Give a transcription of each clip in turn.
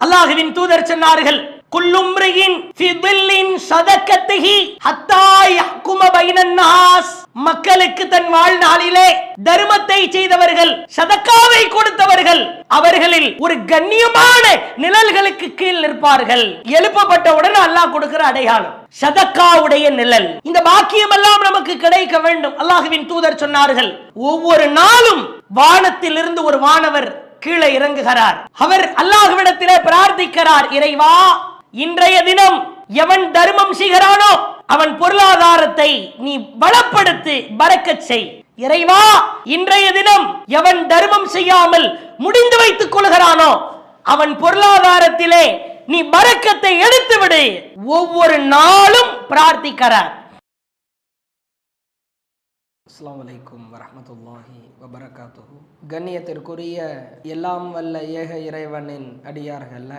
அல்லாஹ்வின் தூதர் சொன்னார்கள், குல்லும்ரியின் ஃபி தில்லின் ஸதகத்திஹி ஹத்தா யஹ்கும பைனன் நாஸ். மக்களுக்கு தன் வாழ்நாளிலே தர்மத்தை செய்தவர்கள், சதக்காவை கொடுத்தவர்கள், அவர்களில் ஒரு கண்ணியமான நிழல்களுக்கு கீழ் நிற்பார்கள். எழுப்பப்பட்டவுடன் அல்லாஹ் கொடுக்கிற அடையாளம் சதக்காவுடைய நிழல். இந்த பாக்கியம் எல்லாம் நமக்கு கிடைக்க வேண்டும். அல்லாஹ்வின் தூதர் சொன்னார்கள், ஒவ்வொரு நாளும் வானத்தில் இருந்து ஒரு வானவர் கீழே இறங்குகிறார். அவர் அல்லாஹ்விடத்திலே பிரார்த்திக்கிறார், இறைவா, இன்றைய தினம் எவன் தர்மம் செய்கிறானோ அவன் பொருளாதாரத்தை நீ பலப்படுத்தி பரக்கத் செய். இறைவா, இன்றைய தினம் எவன் தர்மம் செய்யாமல் முடிந்து வைத்துக் கொள்கிறானோ அவன் பொருளாதாரத்திலே நீ பரக்கத்தை எடுத்து விடு. ஒவ்வொரு நாளும் பிரார்த்திக்கிறார். அஸ்ஸலாமு அலைக்கும் வரஹ்மத்துல்லாஹி வபரகாத்துஹு. கண்ணியத்திற்குரிய எல்லாம் வல்ல ஏக இறைவனின் அடியார்கள,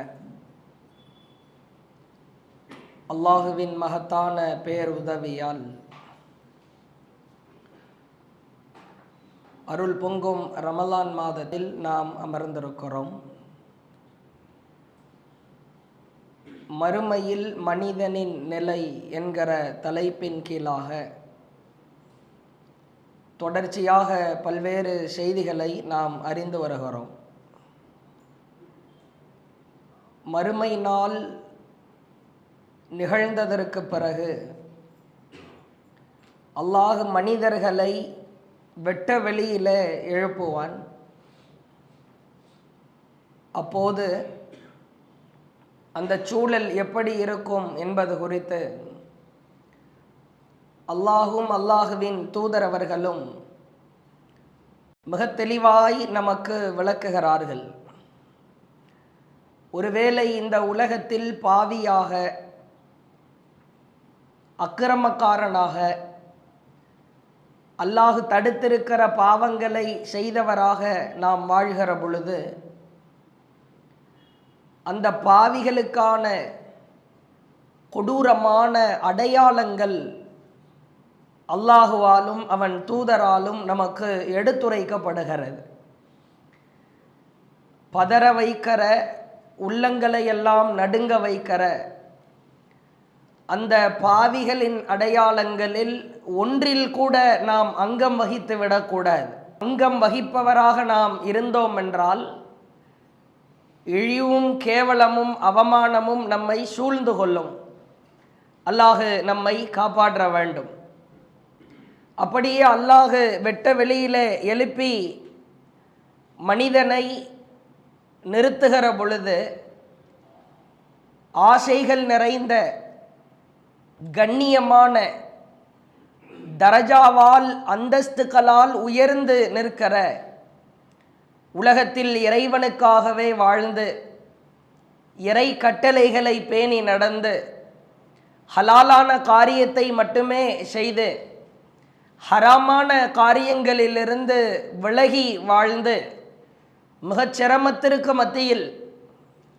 அல்லாஹுவின் மகத்தான பேருதவியால் அருள் பொங்கும் ரமலான் மாதத்தில் நாம் அமர்ந்திருக்கிறோம். மறுமையில் மனிதனின் நிலை என்கிற தலைப்பின் கீழாக தொடர்ச்சியாக பல்வேறு செய்திகளை நாம் அறிந்து வருகிறோம். மறுமை நாள் நிகழ்ந்ததற்கு பிறகு அல்லாஹ் மனிதர்களை வெட்ட வெளியில எழுப்புவான். அப்போது அந்த சூழல் எப்படி இருக்கும் என்பது குறித்து அல்லாஹும் அல்லாஹுவின் தூதரவர்களும் மிக தெளிவாய் நமக்கு விளக்குகிறார்கள். ஒருவேளை இந்த உலகத்தில் பாவியாக, அக்கிரமக்காரனாக, அல்லாஹ் தடுத்திருக்கிற பாவங்களை செய்தவராக நாம் வாழ்கிற பொழுது அந்த பாவிகளுக்கான கொடூரமான அடையாளங்கள் அல்லாஹுவாலும் அவன் தூதராலும் நமக்கு எடுத்துரைக்கப்படுகிறது. பதற வைக்கிற, உள்ளங்களை எல்லாம் நடுங்க வைக்கிற அந்த பாவிகளின் அடையாளங்களில் ஒன்றில் கூட நாம் அங்கம் வகித்து விடக்கூடாது. அங்கம் வகிப்பவராக நாம் இருந்தோம் என்றால் இழிவும் கேவலமும் அவமானமும் நம்மை சூழ்ந்து கொள்ளும். அல்லாஹ் நம்மை காப்பாற்ற வேண்டும். அப்படியே அல்லாஹ் வெட்ட வெளியிலே எழுப்பி மனிதனை நிறுத்துகிற பொழுது ஆசைகள் நிறைந்த கண்ணியமான தரஜாவால் அந்தஸ்துக்களால் உயர்ந்து நிற்கிற, உலகத்தில் இறைவனுக்காகவே வாழ்ந்து இறை கட்டளைகளை பேணி நடந்து ஹலாலான காரியத்தை மட்டுமே செய்து ஹராமான காரியங்களிலிருந்து விலகி வாழ்ந்து மிகச் சிரமத்திற்கு மத்தியில்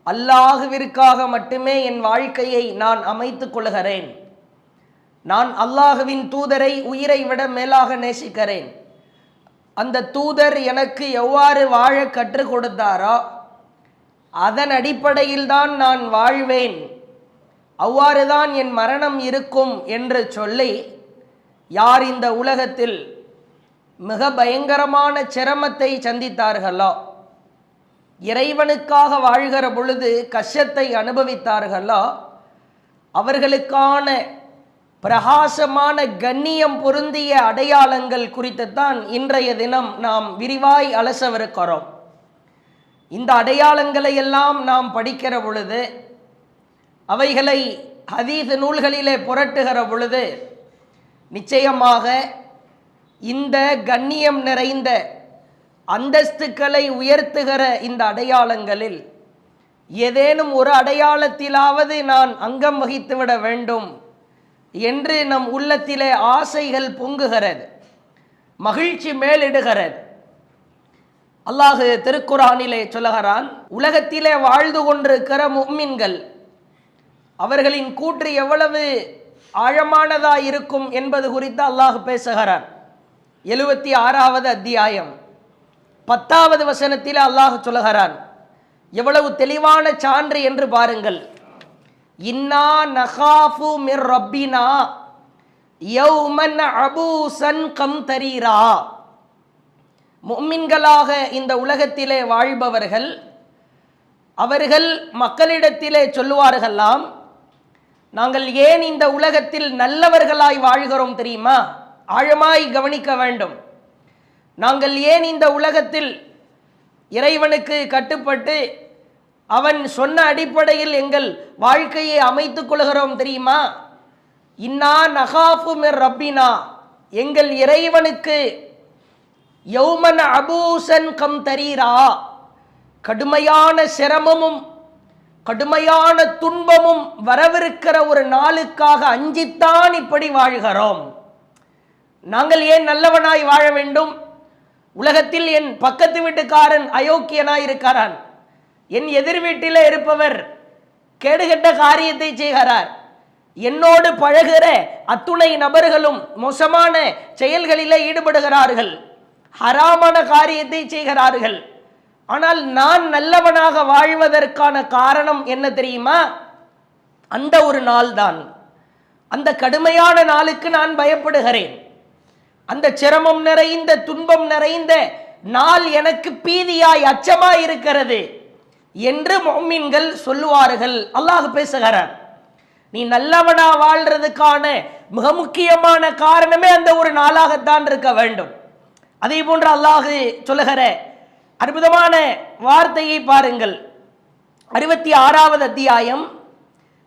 அல்லாஹுவிற்காக மட்டுமே என் வாழ்க்கையை நான் அமைத்துக் கொள்கிறேன், நான் அல்லாஹுவின் தூதரை உயிரை விட மேலாக நேசிக்கிறேன், அந்த தூதர் எனக்கு எவ்வாறு வாழ கற்றுக் கொடுத்தாரோ அதன் அடிப்படையில் தான் நான் வாழ்வேன், அவ்வாறுதான் என் மரணம் இருக்கும் என்று சொல்லி யார் இந்த உலகத்தில் மிக பயங்கரமான சிரமத்தை சந்தித்தார்களோ, இறைவனுக்காக வாழ்கிற பொழுது கஷ்டத்தை அனுபவித்தார்களோ, அவர்களுக்கான பிரகாசமான கண்ணியம் பொருந்திய அடையாளங்கள் குறித்துத்தான் இன்றைய தினம் நாம் விரிவாய் அலசவிருக்கிறோம். இந்த அடையாளங்களை எல்லாம் நாம் படிக்கிற பொழுது, அவைகளை ஹதீஸ் நூல்களிலே புரட்டுகிற பொழுது நிச்சயமாக இந்த கண்ணியம் நிறைந்த அந்தஸ்துக்களை உயர்த்துகிற இந்த அடையாளங்களில் ஏதேனும் ஒரு அடையாளத்திலாவது நான் அங்கம் வகித்துவிட வேண்டும் என்று நம் உள்ளத்திலே ஆசைகள் பொங்குகிறது, மகிழ்ச்சி மேலிடுகிறது. அல்லாஹ் திருக்குரானிலே சொல்லுகிறான், உலகத்திலே வாழ்ந்து கொண்டிருக்கிற முஃமின்கள் அவர்களின் கூற்று எவ்வளவு ஆழமானதா இருக்கும் என்பது குறித்து அல்லாஹ் பேசுகிறான். 76வது அத்தியாயம் 10வது வசனத்தில் அல்லாஹ் சொல்லுகிறான், எவ்வளவு தெளிவான சான்று என்று பாருங்கள். இன்னா நகாஃபு மிர் ரப்பினா யௌமன் அபூசன் கம்தரீரா. முஃமின்களாக இந்த உலகத்திலே வாழ்பவர்கள் அவர்கள் மக்களிடத்திலே சொல்லுவார்களாம், நாங்கள் ஏன் இந்த உலகத்தில் நல்லவர்களாய் வாழ்கிறோம் தெரியுமா? ஆழமாய் கவனிக்க வேண்டும். நாங்கள் ஏன் இந்த உலகத்தில் இறைவனுக்கு கட்டுப்பட்டு அவன் சொன்ன அடிப்படையில் எங்கள் வாழ்க்கையை அமைத்துக் கொள்கிறோம் தெரியுமா? இன்னா நகாஃபு மிர் ரப்பினா, எங்கள் இறைவனுக்கு யௌமன் அபூசன் கம்தரீரா, கடுமையான சிரமமும் கடுமையான துன்பமும் வரவிருக்கிற ஒரு நாளுக்காக அஞ்சித்தான் இப்படி வாழ்கிறோம். நாங்கள் ஏன் நல்லவனாய் வாழ வேண்டும்? உலகத்தில் என் பக்கத்து வீட்டுக்காரன் அயோக்கியனாய் இருக்கிறான், என் எதிர் வீட்டில் இருப்பவர் கேடுகெட்ட காரியத்தை செய்கிறார், என்னோடு பழகிற அத்துணை நபர்களும் மோசமான செயல்களில் ஈடுபடுகிறார்கள், ஹராமான காரியத்தை செய்கிறார்கள். ஆனால் நான் நல்லவனாக வாழ்வதற்கான காரணம் என்ன தெரியுமா? அந்த ஒரு நாள் தான். அந்த கடுமையான நாளுக்கு நான் பயப்படுகிறேன். அந்த சிரமம் நிறைந்த துன்பம் நிறைந்த நாள் எனக்கு பீதியாய் அச்சமாய் இருக்கிறது என்று முஃமின்கள் சொல்லுவார்கள். அல்லாஹ் பேசுகிறார், நீ நல்லவனா வாழ்றதுக்கான மிக முக்கியமான காரணமே அந்த ஒரு நாளாகத்தான் இருக்க வேண்டும். அதே போன்று அல்லாஹ் சொல்லுகிற அற்புதமான வார்த்தையை பாருங்கள். 66வது அத்தியாயம்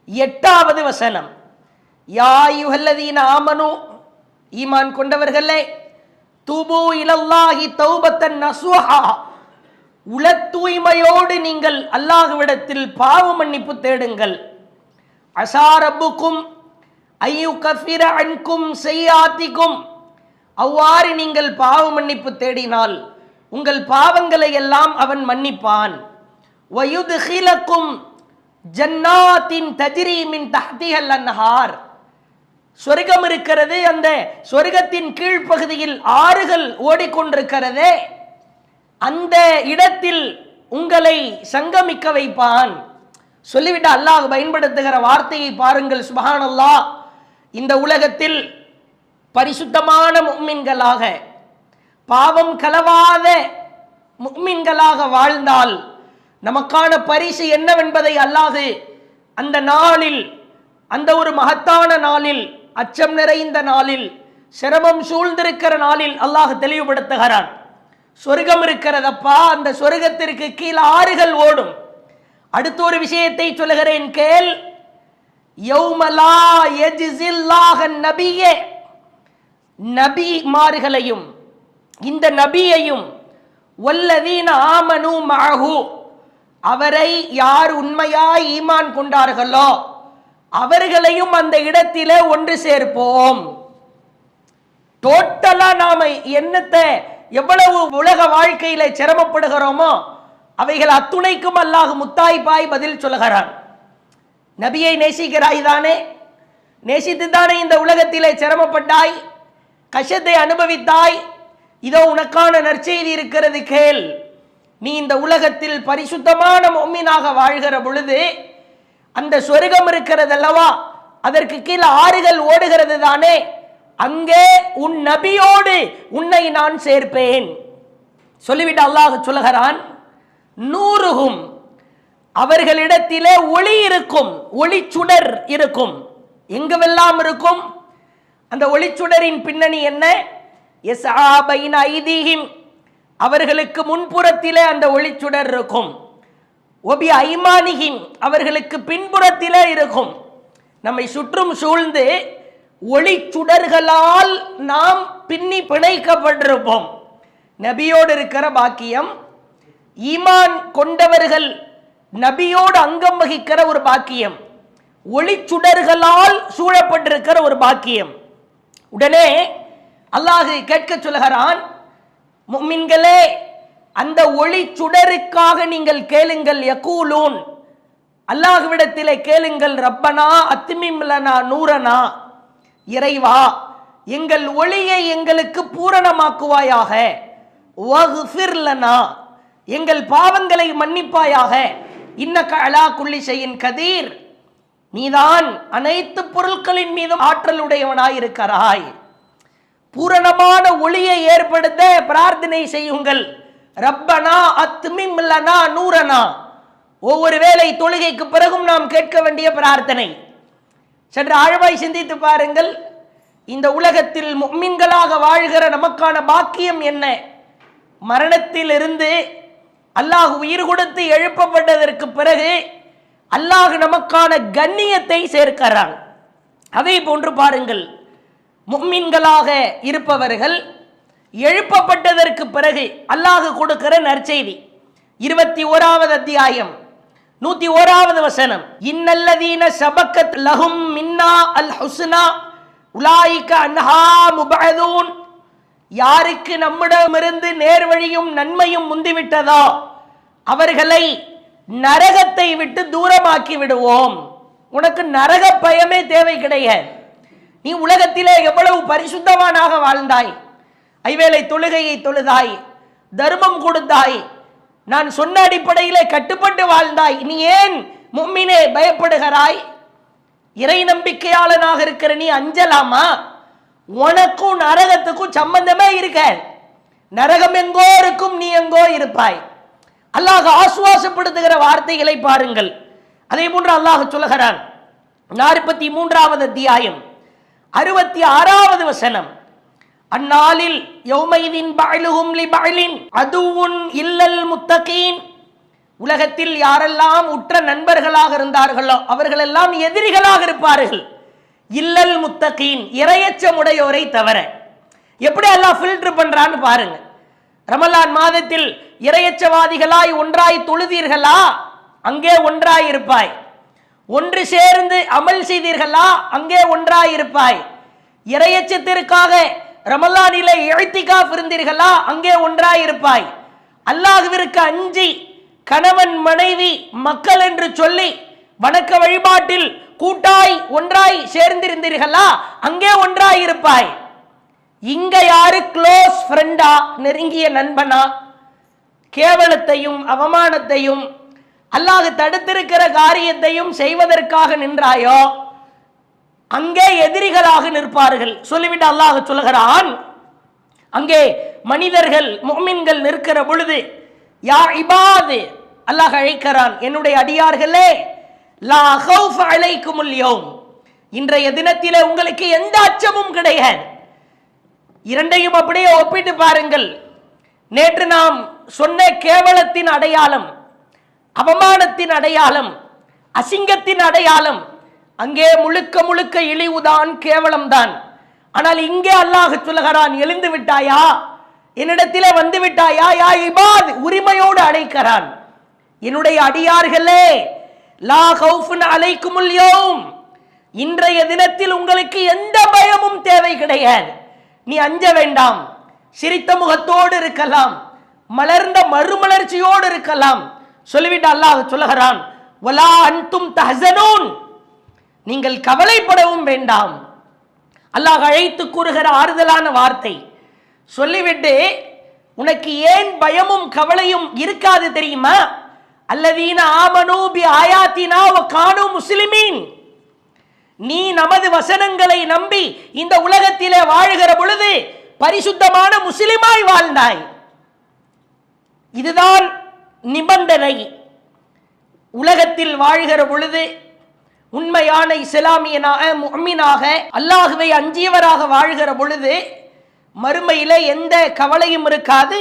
8வது வசனம். யா அய்யுஹல்லதீன ஆமனு, ஈமான் கொண்டவர்களே, தூபு இலல்லாஹி தௌபத்தன் நஸூஹா, உள தூய்மையோடு நீங்கள் அல்லாஹ்விடத்தில் பாவ மன்னிப்பு தேடுங்கள். அஸா ரப்புக்கும் அய்யுகஃபிர அன்கும் ஸய்யாத்திக்கும், அவ்வாறு நீங்கள் பாவ மன்னிப்பு தேடினால் உங்கள் பாவங்களை எல்லாம் அவன் மன்னிப்பான். வயுத்கிலக்கும் ஜன்னாத்தின் தஜ்ரி மின் தஹ்திஹல் அன்ஹார், சொர்க்கம் இருக்கிறது, அந்த சொர்க்கத்தின் கீழ்ப்பகுதியில் ஆறுகள் ஓடிக்கொண்டிருக்கிறதே, அந்த இடத்தில் உங்களை சங்கமிக்க வைப்பான். சொல்லிவிட்டு அல்லாஹ் பயன்படுத்துகிற வார்த்தையை பாருங்கள். சுப்ஹானல்லாஹ். இந்த உலகத்தில் பரிசுத்தமான முஃமின்களாக, பாவம் கலவாத முஃமின்களாக வாழ்ந்தால் நமக்கான பரிசு என்னவென்பதை அல்லாஹ் அந்த நாளில், அந்த ஒரு மகத்தான நாளில், அச்சம் நிறைந்த நாளில், சிரமம் சூழ்ந்திருக்கிற நாளில் அல்லாஹ் தெளிவுபடுத்துகிறான். சொர்க்கம் இருக்கிறதப்பா, அந்த சொர்க்கத்திற்கு கீழே ஆறுகள் ஓடும். அடுத்த ஒரு விஷயத்தை சொல்லுகிறேன் கேள். யௌமலா யஜ்ஸில்லாஹன் நபியே, நபிமார்களையும் இந்த நபியையும் வல்லதீன ஆமனு மஅஹு, அவரை யார் உண்மையாய் ஈமான் கொண்டார்களோ அவர்களையும் அந்த இடத்திலே ஒன்று சேர்ப்போம். டோட்டலா நாம என்னத்தை எவ்வளவு உலக வாழ்க்கையில சிரமப்படுகிறோமோ அவைகள் அத்துணைக்கும் அல்லாஹ் முத்தாய்ப்பாய் பதில் சொல்லுகிறான். நபியை நேசிக்கிறாய் தானே? நேசித்து தானே இந்த உலகத்திலே சிரமப்பட்டாய், கஷ்டத்தை அனுபவித்தாய். இதோ உனக்கான நற்செய்தி இருக்கிறது கேள். நீ இந்த உலகத்தில் பரிசுத்தமான முஃமினாக வாழ்கிற பொழுது அந்த சொர்க்கம் இருக்கிறது அல்லவா, அதற்கு கீழே ஆறுகள் ஓடுகிறது தானே, அங்கே உன் நபியோடு உன்னை நான் சேர்ப்பேன். சொல்லிவிட்டு அல்லாஹ் சொல்லுகிறான், நூறுகும், அவர்களிடத்திலே ஒளி இருக்கும், ஒளிச்சுடர் இருக்கும். எங்குவெல்லாம் இருக்கும்? அந்த ஒளிச்சுடரின் பின்னணி என்ன? யஸ்ஆ பைன ஐதீஹிம், அவர்களுக்கு முன்புறத்திலே அந்த ஒளிச்சுடர் இருக்கும். ஒபி ஐமானிஹிம், அவர்களுக்கு பின்புறத்திலே இருக்கும். நம்மை சுற்றும் சூழ்ந்து ஒளிச்சுடர்களால் நாம் பின்னி பிணைக்கப்பட்டிருப்போம். நபியோடு இருக்கிற பாக்கியம், ஈமான் கொண்டவர்கள் நபியோடு அங்கம் வகிக்கிற ஒரு பாக்கியம், ஒளிச்சுடர்களால் சூழப்பட்டிருக்கிற ஒரு பாக்கியம். உடனே அல்லாஹ் கேட்க சொல்கிறான், முஃமின்களே, அந்த ஒளி சுடருக்காக நீங்கள் கேளுங்கள். யகூலூன், அல்லாஹ்விடத்திலே கேளுங்கள். ரப்பனா அத்மிம் லனா நூரனா, இறைவா எங்கள் ஒளியை எங்களுக்கு பூரணமாக்குவாயாக. வக்ஃபிர் லனா, எங்கள் பாவங்களை மன்னிப்பாயாக, இன்னக அலா குல்லி ஷைஇன் கதீர், நீதான் அனைத்து பொருட்களின் மீதும் ஆற்றலுடையவனாயிருக்கிறாய். பூரணமான ஒளியை ஏற்படுத்த பிரார்த்தனை செய்யுங்கள். ரப்பனா அத்மிம் லனா நூரனா. ஒவ்வொரு வேளை தொழுகைக்கு பிறகும் நாம் கேட்க வேண்டிய பிரார்த்தனை. சற்று ஆழமாய் சிந்தித்து பாருங்கள். இந்த உலகத்தில் முஃமின்களாக வாழ்கிற நமக்கான பாக்கியம் என்ன? மரணத்தில் இருந்து அல்லாஹ் உயிர் கொடுத்து எழுப்பப்பட்டதற்கு பிறகு அல்லாஹ் நமக்கான கண்ணியத்தை சேர்க்கிறான். அதே போன்று பாருங்கள், முஃமின்களாக இருப்பவர்கள் எழுப்பப்பட்டதற்கு பிறகு அல்லாஹ் கொடுக்கிற நற்செய்தி. 21வது அத்தியாயம் 101வது வசனம், இன்னல்லதீன சபக்கத் லஹும் மின்னா அல் ஹுஸ்னா உலாயிக அன்ஹா முபஅதூன். யாருக்கு நம்மிடமிருந்து நேர்வழியும் நன்மையும் முந்திவிட்டதோ அவர்களை நரகத்தை விட்டு தூரமாக்கி விடுவோம். உனக்கு நரக பயமே தேவை கிடையாது. நீ உலகத்திலே எவ்வளவு பரிசுத்தவானாக வாழ்ந்தாய், ஐவேளை தொழுகையை தொழுதாய், தர்மம் கொடுத்தாய், நான் சொன்ன அடிப்படையிலே கட்டுப்பட்டு வாழ்ந்தாய். நீ ஏன் முஃமினே பயப்படுகிறாய்? இறை நம்பிக்கையாளனாக இருக்கிற நீ அஞ்சலாமா? உனக்கும் நரகத்துக்கும் சம்பந்தமே இருக்க. நரகம் எங்கோ இருக்கும், நீ எங்கோ இருப்பாய். அல்லாஹ் ஆசுவாசப்படுத்துகிற வார்த்தைகளை பாருங்கள். அதே போன்று அல்லாஹ் சொல்லுகிறான் 43வது அத்தியாயம் 66வது வசனம், அந்நாளில் யௌமைதின் பஅலுஹும் லிபஅலின் அதுவுன் இல்லல் முத்தகீன். உலகத்தில் யாரெல்லாம் உற்ற நண்பர்களாக இருந்தார்களோ அவர்களெல்லாம் எதிரிகளாக இருப்பார்கள். இல்லல் முத்தகீன், இறையச்சமுடையோரை தவிர. எப்படி அல்லாஹ் ஃபில்டர் பண்றான்னு பாருங்க. ரமலான் மாதத்தில் இறையச்சவாதிகளாய் ஒன்றாய் தொழுதீர்களா? அங்கே ஒன்றாய் இருப்பாய். ஒன்று சேர்ந்து அமல் செய்தீர்களா? அங்கே ஒன்றாய் இருப்பாய். இறையச்சத்திற்காக ரமலானிலே இஅ்திகாஃப் இருந்தீர்களா? அங்கே ஒன்றாய் இருப்பாய். அல்லாஹ்விற்கு அஞ்சி கணவன் மனைவி மக்கள் என்று சொல்லி வணக்க வழிபாட்டில் கூட்டாய் ஒன்றாய் சேர்ந்திருந்தீர்களா? அங்கே ஒன்றாய் இருப்பாய். இங்க யாரு க்ளோஸ் ஃப்ரெண்டா, நெருங்கிய நண்பனா? கேவலத்தையும் அவமானத்தையும் அல்லாஹ் தடுத்திருக்கிற காரியத்தையும் செய்வதற்காக நின்றாயோ அங்கே எதிரிகளாக நிற்பார்கள். சொல்லிவிட்டு அல்லாஹ் சொல்லுகிறான், அங்கே மனிதர்கள் முஃமின்கள் நிற்கிற பொழுது யா இபாத், அல்லாஹ் அழைக்கிறான், என்னுடைய அடியார்களே, லா ஹௌஃப அலைக்குமுல் யௌம், இன்றைய தினத்திலே உங்களுக்கு எந்த அச்சமும் கிடையாது. இரண்டையும் அப்படியே ஒப்பிட்டு பாருங்கள். நேற்று நாம் சொன்ன கேவலத்தின் அடையாளம், அவமானத்தின் அடையாளம், அசிங்கத்தின் அடையாளம், அங்கே முழுக்க முழுக்க இழிவுதான், கேவலம்தான். ஆனால் இங்கே அல்லாஹ் சொல்லுகிறான், எழுந்து விட்டாயா, என்னிடத்திலே வந்து விட்டாயா, யா இபாத், உரிமையோடு அழைக்கிறான். என்னுடைய அடியார்களே, லா ஹௌஃபுன் அலைக்குமுல் யௌம், இன்றைய தினத்தில் உங்களுக்கு எந்த பயமும் தேவை கிடையாது. நீ அஞ்ச வேண்டாம். சிரித்த முகத்தோடு இருக்கலாம், மலர்ந்த மறுமலர்ச்சியோடு இருக்கலாம். சொல்லிவிட்டு அல்லாஹ் சொல்லுகிறான், வலா அன்தும் தஹ்ஸனூன், நீங்கள் கவலைப்படவும் வேண்டாம். அல்லாஹ் அழைத்து கூறுகிற ஆறுதலான வார்த்தை. சொல்லிவிட்டு உனக்கு ஏன் பயமும் கவலையும் இருக்காது தெரியுமா? அல்லதீன ஆமனூ பி ஆயாத்தினா வ கானூ முஸ்லிமீன், நீ நமது வசனங்களை நம்பி இந்த உலகத்திலே வாழுகிற பொழுது பரிசுத்தமான முஸ்லிமாய் வாழ்ந்தாய். இதுதான் நிபந்தனை. உலகத்தில் வாழ்கிற பொழுது உண்மையான இஸ்லாமியனாக முஃமினாக அல்லாஹ்வை அஞ்சியவராக வாழ்கிற பொழுது மறுமையிலே எந்த கவலையும் இருக்காது,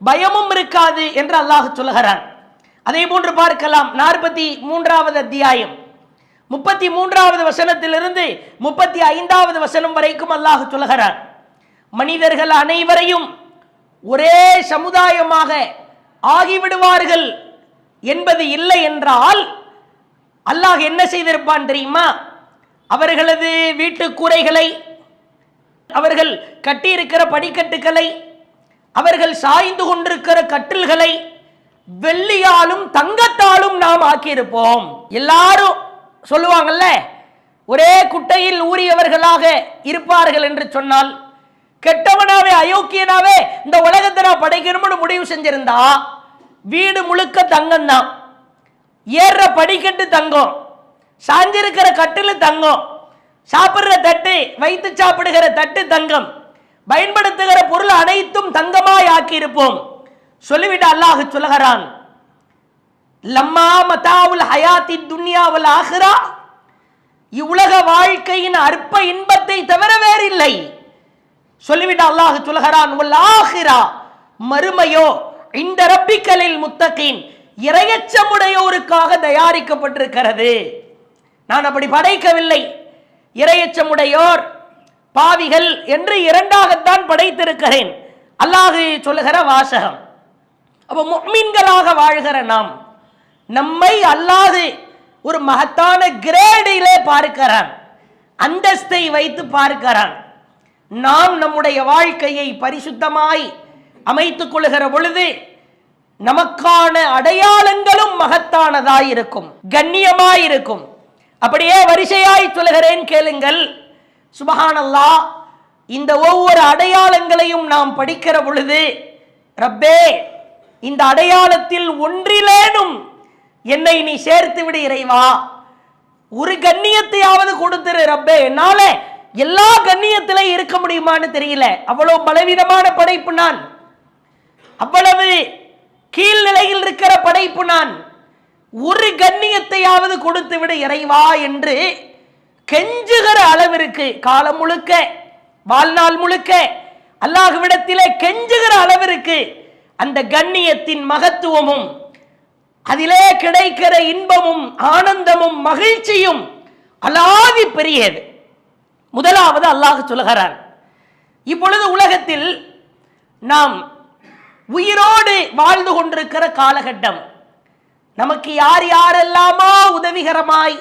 பயமும் இருக்காது என்று அல்லாஹ் சொல்கிறான். அதே போன்று பார்க்கலாம் 43வது அத்தியாயம் 33வது வசனத்திலிருந்து 35வது வசனம் வரைக்கும் அல்லாஹ் சொல்கிறான், மனிதர்கள் அனைவரையும் ஒரே சமுதாயமாக ஆகிவிடுவார்கள் என்பது இல்லை என்றால் அல்லாஹ் என்ன செய்திருப்பான் தெரியுமா? அவர்களது வீட்டு கூரைகளை, அவர்கள் கட்டியிருக்கிற படிக்கட்டுகளை, அவர்கள் சாய்ந்து கொண்டிருக்கிற கட்டில்களை வெள்ளியாலும் தங்கத்தாலும் நாம் ஆக்கியிருப்போம். எல்லாரும் சொல்லுவாங்கல்ல, ஒரே குட்டையில் ஊறியவர்களாக இருப்பார்கள் என்று சொன்னால், கெட்டவனாவே அயோக்கியனாவே இந்த உலகத்தை நான் படைக்கணும்னு முடிவு செஞ்சிருந்தா வீடு முழுக்க தங்கம் தான், ஏற படிக்கட்டு தங்கம், சாஞ்சிருக்கிற கட்டில் தங்கம், சாப்பிடுற தட்டு, வைத்து சாப்பிடுகிற தட்டு தங்கம், பயன்படுத்துகிற பொருள் அனைத்தும் தங்கமாய் ஆக்கியிருப்போம். சொல்லிவிட்டு அல்லாஹ் சொல்லுகிறான், லம்மா மதாவுல் ஹயாத்தி துன்யா வல் ஆஹிரா, இவ்வுலக வாழ்க்கையின் அற்ப இன்பத்தை தவிர வேறில்லை. சொல்லிவிட்டு அல்லாஹ் சொல்லுகிறான், வல் ஆஹிரா, மறுமையோ இந்த ரப்பிக்கலில் முத்தகீன், இரையச்சமுடையோருக்காக தயாரிக்கப்பட்டிருக்கிறது. நான் அப்படி படைக்கவில்லை. இரையச்சமுடையோர் பாவிகள் என்று இரண்டாகத்தான் படைத்திருக்கிறேன். அல்லாஹ் சொல்லுகிற வாசகம். அப்ப முஃமின்களாக வாழ்கிற நாம், நம்மை அல்லாஹ் ஒரு மகத்தான கிரேடிலே பார்க்கிறான், அந்தஸ்தை வைத்து பார்க்கிறான். நாம் நம்முடைய வாழ்க்கையை பரிசுத்தமாய் அமைத்துக் கொள்கிற பொழுது நமக்கான அடையாளங்களும் மகத்தானதாயிருக்கும், கண்ணியமாயிருக்கும். அப்படியே வரிசையாய் சொல்கிறேன், கேளுங்கள். சுபஹானல்லாஹ், இந்த ஒவ்வொரு அடையாளங்களையும் நாம் படிக்கிற பொழுது, ரப்பே இந்த அடையாளத்தில் ஒன்றிலேனும் என்னை நீ சேர்த்து விடு இறைவா, ஒரு கண்ணியத்தையாவது கொடுத்துரு ரப்பே. என்னால எல்லா கண்ணியத்திலே இருக்க முடியுமான்னு தெரியல, அவ்வளவு பலவீனமான படைப்பு நான், அவ்வளவு கீழ்நிலையில் இருக்கிற படைப்பு நான், ஒரு கண்ணியத்தையாவது கொடுத்து விடு இறைவா என்று கெஞ்சுகிற அளவிற்கு, காலம் முழுக்க வாழ்நாள் முழுக்க அல்லாஹ்விடத்திலே கெஞ்சுகிற அளவிற்கு அந்த கண்ணியத்தின் மகத்துவமும் அதிலே கிடைக்கிற இன்பமும் ஆனந்தமும் மகிழ்ச்சியும் அலாதி பெரியது. முதலாவது அல்லாஹ் சொல்கிறான், இப்பொழுது உலகத்தில் நாம் உயிரோடு வாழ்ந்து கொண்டிருக்கிற காலகட்டம், நமக்கு யார் யாரெல்லாமோ உதவிகரமாய்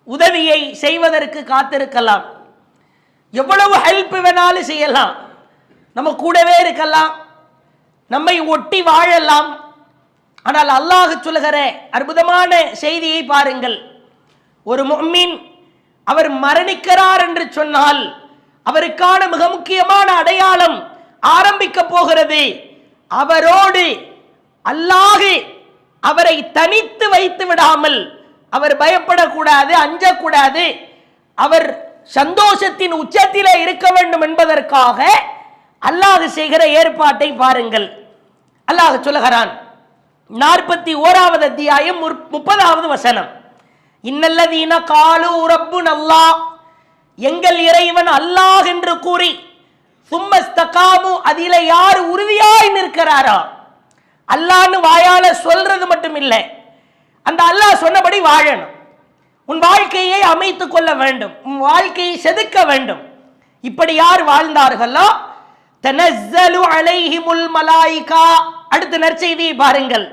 உதவியை செய்வதற்கு காத்திருக்கலாம், எவ்வளவு ஹெல்ப் வேணாலும் செய்யலாம், நம்ம கூடவே இருக்கலாம், நம்மை ஒட்டி வாழலாம். ஆனால் அல்லாஹ் சொல்லுகிற அற்புதமான செய்தியை பாருங்கள். ஒரு முஃமின் அவர் மரணிக்கிறார் என்று சொன்னால் அவருக்கான மிக முக்கியமான அடையாளம் ஆரம்பிக்க போகிறது. அவரோடு அல்லாஹ் அவரை தனித்து வைத்து விடாமல், அவர் பயப்படக்கூடாது, அஞ்சக்கூடாது, அவர் சந்தோஷத்தின் உச்சத்திலே இருக்க வேண்டும் என்பதற்காக அல்லாஹ் செய்கிற ஏற்பாட்டை பாருங்கள். அல்லாஹ் சொல்லுகிறான், 41வது அத்தியாயம் 30வது வசனம், இன்னல்லதீன காலு ரப்புன் அல்லாஹ், எங்கள் இறைவன் அல்லாஹ் என்று கூறி, சும்மஸ்தகாமு, அதிலே யார் உறுதியாய் நிற்கிறாரோ, அல்லாஹ்னு வாயால சொல்றது மட்டும் இல்லை, அந்த அல்லாஹ் சொன்னபடி வாழணும், உன் வாழ்க்கையை அமைத்துக் கொள்ள வேண்டும், உன் வாழ்க்கையை செதுக்க வேண்டும். இப்படி யார் வாழ்ந்தார்களோ, தனஸ்ஸலு அலைஹிமுல் மலாயிகா, அடுத்த நற்செய்தியை பாருங்கள்.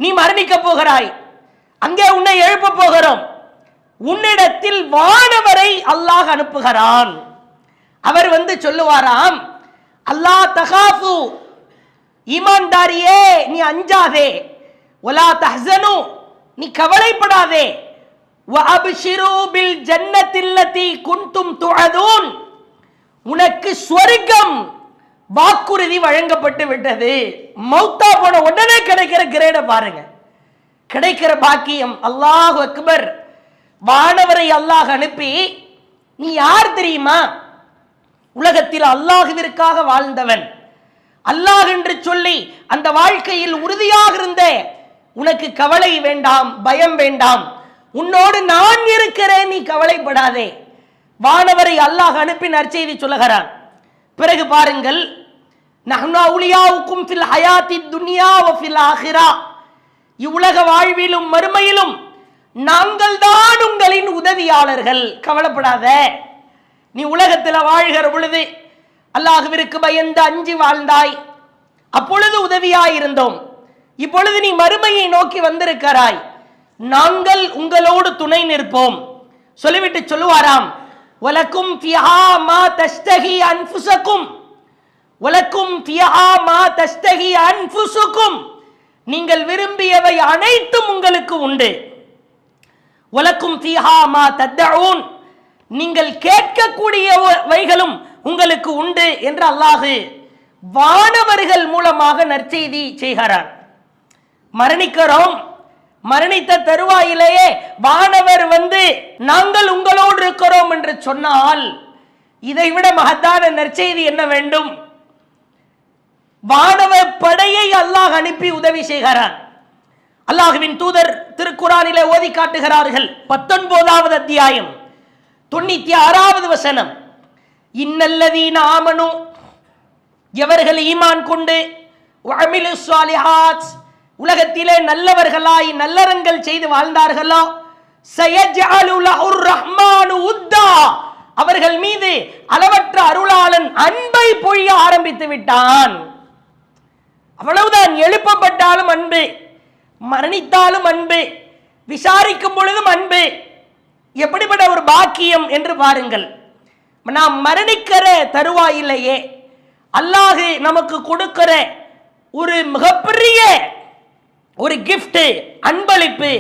நீ மரணிக்க போகிறாய், அங்கே உன்னை எழுப்ப போகிறோம், உன்னிடத்தில் வானவரை அல்லாஹ் அனுப்புகிறான். அவர் வந்து சொல்லுவாராம், அல்லாஹ் தகாஃபு, ஈமான்தாரியே நீ அஞ்சாதே, வலா தஹ்ஸனு, நீ கவலைப்படாதே, வஅப்ஷிரு பில் ஜன்னத்தில்லதி குன்தும் துஅதூன், உனக்கு சொர்க்கம் வாக்குறுதி வழங்கப்பட்டு விட்டது. மௌத்தா போன உடனே கிடைக்கிற கிரேட பாருங்க, கிடைக்கிற பாக்கியம். அல்லாஹ் அக்பர். வானவரை அல்லாஹ் அனுப்பி, நீ யார் தெரியுமா? உலகத்தில் அல்லாஹ்விற்காக வாழ்ந்தவன், அல்லாஹ் என்று சொல்லி அந்த வாழ்க்கையில் உறுதியாக இருந்த, உனக்கு கவலை வேண்டாம், பயம் வேண்டாம், உன்னோடு நான் இருக்கிறேன், நீ கவலைப்படாதே. வானவரை அல்லாஹ் அனுப்பி நற்செய்தி சொல்லுகிறான். பிறகு பாருங்கள், நஹ்னு அவுலியாவுக்கும் ஃபில் ஹயாத்தி துன்யா வ ஃபில் ஆஹிரா, இவ்வுலக வாழ்விலும் மறுமையிலும் நாங்கள் தான் உங்களின் உதவியாளர்கள், கவலைப்படாத. நீ உலகத்தில் வாழ்கிற பொழுது அல்லாஹ்விற்கு பயந்து அஞ்சி வாழ்ந்தாய், அப்பொழுது உதவியாயிருந்தோம். இப்பொழுது நீ மறுமையை நோக்கி வந்திருக்கிறாய், நாங்கள் உங்களோடு துணை நிற்போம். சொல்லிவிட்டு சொல்லுவாராம், வலக்கும் ஃபிஹா மா தஸ்தஹி அன்ஃபுஸக்கும், வலக்கும் ஃபிஹா மா தஸ்தஹி அன்ஃபுஸுக்கும், நீங்கள் விரும்பியவை அனைத்தும் உங்களுக்கு உண்டு. வலக்கும் ஃபிஹா மா தத்ஊன், நீங்கள் கேட்கக்கூடியவைகளும் உங்களுக்கு உண்டு என்று அல்லாஹ் வானவர்கள் மூலமாக நற்செய்தி செய்கிறார். மரணிக்கிறோம், மரணித்த தருவாயிலேயே வானவர் வந்து நாங்கள் உங்களோடு இருக்கிறோம் என்று சொன்னால் இதைவிட மகத்தான நற்செய்தி என்ன வேண்டும்? வானவர் படையை அல்லாஹ் அனுப்பி உதவி செய்கிறான். அல்லாஹ்வின் தூதர் திருக்குரானிலே ஓதி காட்டுகிறார்கள். 19வது அத்தியாயம் 96வது வசனம், இன்னல்லதீன ஆமனு, எவர்கள் ஈமான் கொண்டு வஅமிலு ஸாலிஹாத், உலகத்திலே நல்லவர்களாய் நல்லறங்கள் செய்து வாழ்ந்தார்களோ, சயஜஅலு லஹுர் ரஹ்மானு உத்தா, அவர்கள் மீது அளவற்ற அருளாளன் அன்பை பொழிய ஆரம்பித்து விட்டான். அவ்வளவுதான். எழுப்பப்பட்டாலும் அன்பு, மரணித்தாலும் அன்பு, விசாரிக்கும் பொழுதும் அன்பு. எப்படிப்பட்ட ஒரு பாக்கியம் என்று பாருங்கள். நாம் மரணிக்கிற தருவாயிலேயே அல்லாஹ் நமக்கு கொடுக்கிற ஒரு மிகப்பெரிய ஒரு கிஃப்ட், அன்பளிப்பு,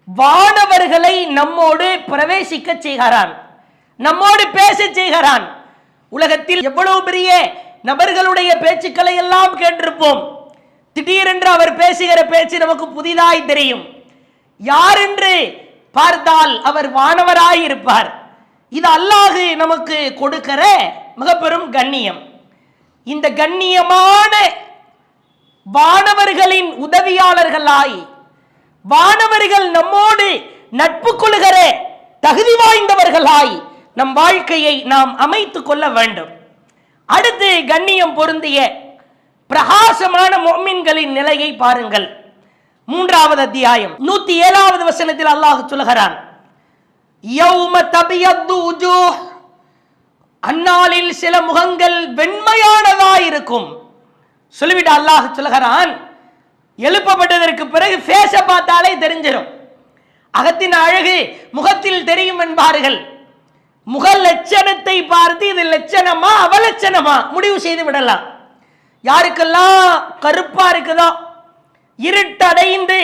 வானவர்களை நம்மோடு பிரவேசிக்க செய்கிறான், நம்மோடு பேச செய்கிறான். உலகத்தில் எவ்வளவு பெரிய நபர்களுடைய பேச்சுக்களை எல்லாம் கேட்டிருப்போம். திடீரென்று அவர் பேசுகிற பேச்சு நமக்கு புதிதாய் தெரியும். யார் என்று பார்த்தால் அவர் வானவராய் இருப்பார். இது அல்லாஹ் நமக்கு கொடுக்கிற மிக பெரும் கண்ணியம். இந்த கண்ணியமான வானவர்களின் உதவியாளர்களாய், வானவர்கள் நம்மோடு நட்பு கொள்கிற தகுதி வாய்ந்தவர்களாய் நம் வாழ்க்கையை நாம் அமைத்துக் கொள்ள வேண்டும். அடுத்து கண்ணியம் பொருந்திய பிரகாசமான முஃமின்களின் நிலையை பாருங்கள். 3வது அத்தியாயம் 107வது வசனத்தில் அல்லாஹ் சொல்கிறான், யௌம தபியத்து உஜூஹ், அந்நாளில் சில முகங்கள் வெண்மையானதாய் இருக்கும். சொல்லிவிட்டு அல்லாஹ் சொல்கிறான், எழுப்பப்பட்டதற்கு பிறகு ஃபேஸ பார்த்தாலே தெரிஞ்சிடும். அகத்தின் அழகு முகத்தில் தெரியும் என்பார்கள். முக லட்சணத்தை பார்த்து இது லட்சணமா அவலட்சணமா முடிவு செய்து விடலாம். யாருக்கெல்லாம் கருப்பா இருக்குதோ, இருட்டடைந்து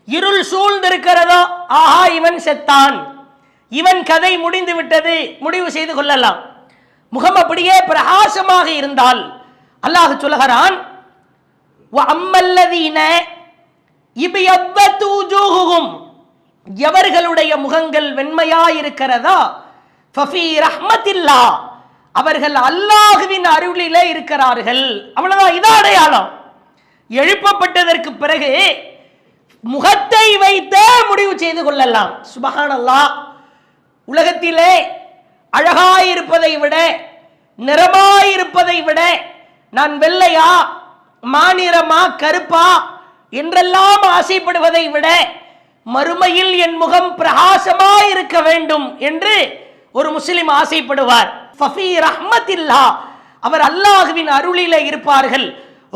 இருள் சூழ்ந்து இருக்கிறதோ, ஆஹா இவன் செத்தான், இவன் கதை முடிந்து விட்டது, முடிவு செய்து கொள்ளலாம். முகம் அப்படியே பிரகாசமாக இருந்தால் அல்லாஹ் சொல்கிறான், எவர்களுடைய முகங்கள் வெண்மையாயிருக்கிறதா, ஃபஃபீ ரஹ்மத்தில்லாஹ், அவர்கள் அல்லாஹ்வின் அருளிலே இருக்கிறார்கள். அவ்வளவுதான். இது அடையாளம். எழுப்பப்பட்டதற்கு பிறகு முகத்தை வைத்தே முடிவு செய்து கொள்ளலாம். சுப்ஹானல்லாஹ். உலகத்திலே அழகாயிருப்பதை விட, நிறமாயிருப்பதை விட, நான் வெள்ளையா மாநிறமா கருப்பா என்றெல்லாம் ஆசைப்படுவதை விட, மறுமையில் என் முகம் பிரகாசமாயிருக்க வேண்டும் என்று ஒரு முஸ்லிம் ஆசைப்படுவார். ஃபஃபீ ரஹ்மத்தில்லாஹ், அவர் அல்லாஹ்வின் அருளிலே இருப்பார்கள்.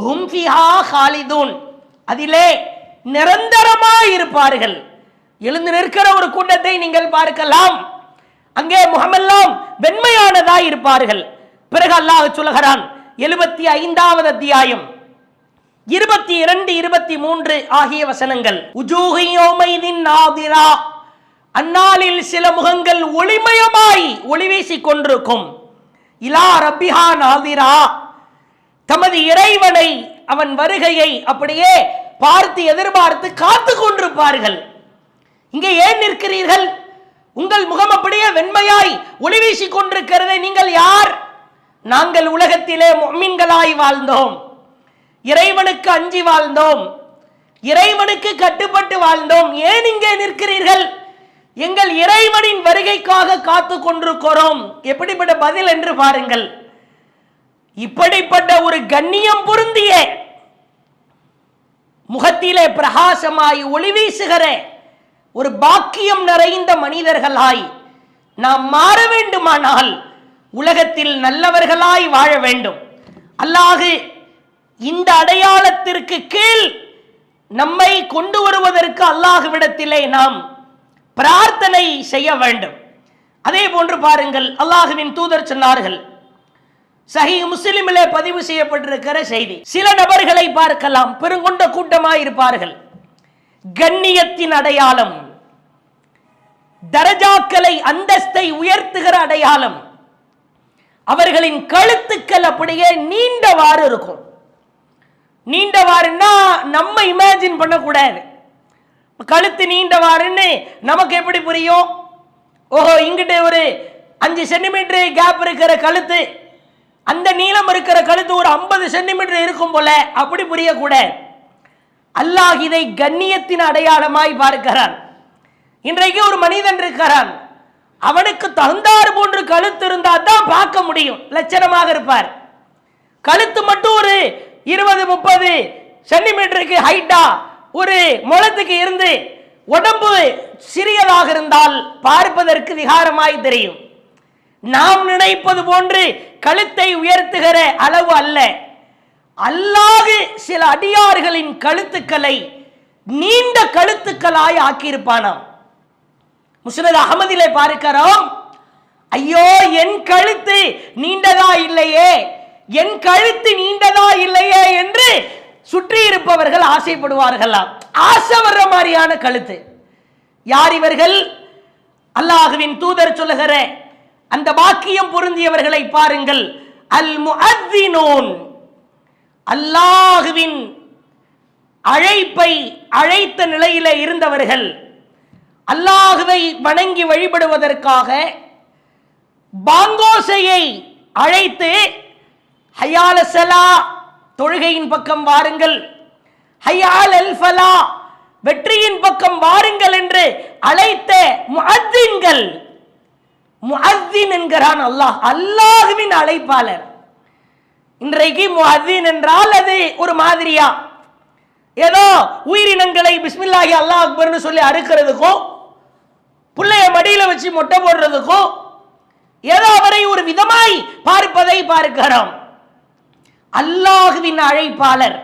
ஹும் ஃபீஹா காலிதூன், அதிலே நிரந்தரமாய் இருப்பார்கள். எழுந்து நிற்கிற ஒரு கூட்டத்தை நீங்கள் பார்க்கலாம். அங்கே முகமெல்லாம் வெண்மையானதாய் இருப்பார்கள். பிறகு அல்லாஹ் சொல்கிறான் 75வது அத்தியாயம் 22, 23 ஆகிய வசனங்கள், உஜூஹு யௌமைதின் நாதிரா, அந்நாளில் சில முகங்கள் ஒளிமயமாய் ஒளி வீசிக் கொண்டிருக்கும். இலா ரப்பிஹா நாதிரா, தமது இறைவனை, அவன் வருகையை அப்படியே பார்த்து எதிர்பார்த்து காத்து கொண்டிருப்பார்கள். இங்கே ஏன் நிற்கிறீர்கள்? உங்கள் முகம் அப்படியே வெண்மையாய் ஒளி வீசிக் கொண்டிருக்கிறதே, நீங்கள் யார்? நாங்கள் உலகத்திலே முஃமின்களாய் வாழ்ந்தோம், இறைவனுக்கு அஞ்சி வாழ்ந்தோம், இறைவனுக்கு கட்டுப்பட்டு வாழ்ந்தோம். ஏன் இங்கே நிற்கிறீர்கள்? எங்கள் இறைவனின் வருகைக்காக காத்து கொண்டிருக்கிறோம். எப்படிப்பட்ட பதில் என்று பாருங்கள். இப்படிப்பட்ட ஒரு கண்ணியம் பொருந்திய, முகத்திலே பிரகாசமாய் ஒளி வீசுகிற ஒரு பாக்கியம் நிறைந்த மனிதர்களாய் நாம் மாற வேண்டுமானால் உலகத்தில் நல்லவர்களாய் வாழ வேண்டும். அல்லாஹ் இந்த அடையாளத்திற்கு கீழ் நம்மை கொண்டு வருவதற்கு அல்லாஹ்விடத்திலே நாம் பிரார்த்தனை செய்ய வேண்டும். அதே போன்று பாருங்கள், அல்லாஹ்வின் தூதர் சொன்னார்கள், சஹீஹ் முஸ்லிமிலே பதிவு செய்யப்பட்டிருக்கிற செய்தி, சில நபர்களை பார்க்கலாம், பெருங்கொண்ட கூட்டமாய் இருப்பார்கள். கண்ணியத்தின் அடையாளம், தரஜாக்களை அந்தஸ்தை உயர்த்துகிற அடையாளம், அவர்களின் கழுத்துக்கள் அப்படியே நீண்டவாறு இருக்கும். நீண்டவாறுன்னா நம்ம இமேஜின் பண்ணக்கூடாது. கழுத்து நீண்டவாறுன்னு நமக்கு எப்படி புரியும்? ஓஹோ, இங்கிட்ட ஒரு 5 சென்டிமீட்டர் கேப் இருக்கிற கழுத்து, அந்த நீளம் இருக்கிற கழுத்து ஒரு 50 சென்டிமீட்டர் இருக்கும் போல, அப்படி புரியக்கூடாது. அல்லாஹ் இதை கண்ணியத்தின் அடையாளமாய் பார்க்கிறான். இன்றைக்கு ஒரு மனிதன் இருக்கிறான், அவனுக்கு தகுந்தாறு போன்று கழுத்து இருந்தா தான் பார்க்க முடியும், லட்சணமாக இருப்பார். கழுத்து மட்டும் ஒரு 20-30 சென்டிமீட்டருக்கு ஹைட்டா ஒரு முழத்துக்கு இருந்து உடம்பு சிறியதாக இருந்தால் பார்ப்பதற்கு விகாரமாய் தெரியும். நாம் நினைப்பது போன்று கழுத்தை உயர்த்துகிற அளவு அல்ல. அல்லாஹ் சில அடியார்களின் கழுத்துக்களை நீண்ட கழுத்துக்களாய் ஆக்கியிருப்பானாம். முஸ்னத் அஹ்மதிலே பார்க்கிறோம், ஐயோ என் கழுத்து நீண்டதா இல்லையே, என் கழுத்து நீண்டதா இல்லையே என்று சுற்றி இருப்பவர்கள் ஆசைப்படுவார்களாம். ஆசை வர்ற மாதிரியான கழுத்து. யார் இவர்கள்? அல்லாஹ்வின் தூதர் சொல்லுகிற அந்த வாக்கியம் பொருந்தியவர்களை பாருங்கள். அல் முஅத்தினூன், அல்லாஹ்வின் அழைப்பை அழைத்த நிலையில இருந்தவர்கள், அல்லாஹ்வை வணங்கி வழிபடுவதற்காக பாங்கோசையை அழைத்து ஹய்யால ஸலா தொழுகையின் பக்கம் வாருங்கள், ஹய்யால் அல் ஃபலா வெற்றியின் பக்கம் வாருங்கள் என்று அழைத்த முஅத்தின்கள். முஅத்தின் என்கிறான் அல்லாஹ், அல்லாஹ்வின் அழைப்பாளர். இன்றைக்கு முஅத்தின் என்றால் அது ஒரு மாதிரியா, ஏதோ உயிரினங்களை பிஸ்மில்லாஹி அல்லாஹ் அக்பர்னு சொல்லி அறுக்கிறதுக்கும், புள்ளைய மடியில வச்சு மொட்டை போடுறதுக்கும் ஏதோ அவரை ஒரு விதமாய் பார்ப்பதை பார்க்கிறோம். அல்லாஹ்வின் அழைப்பாளர்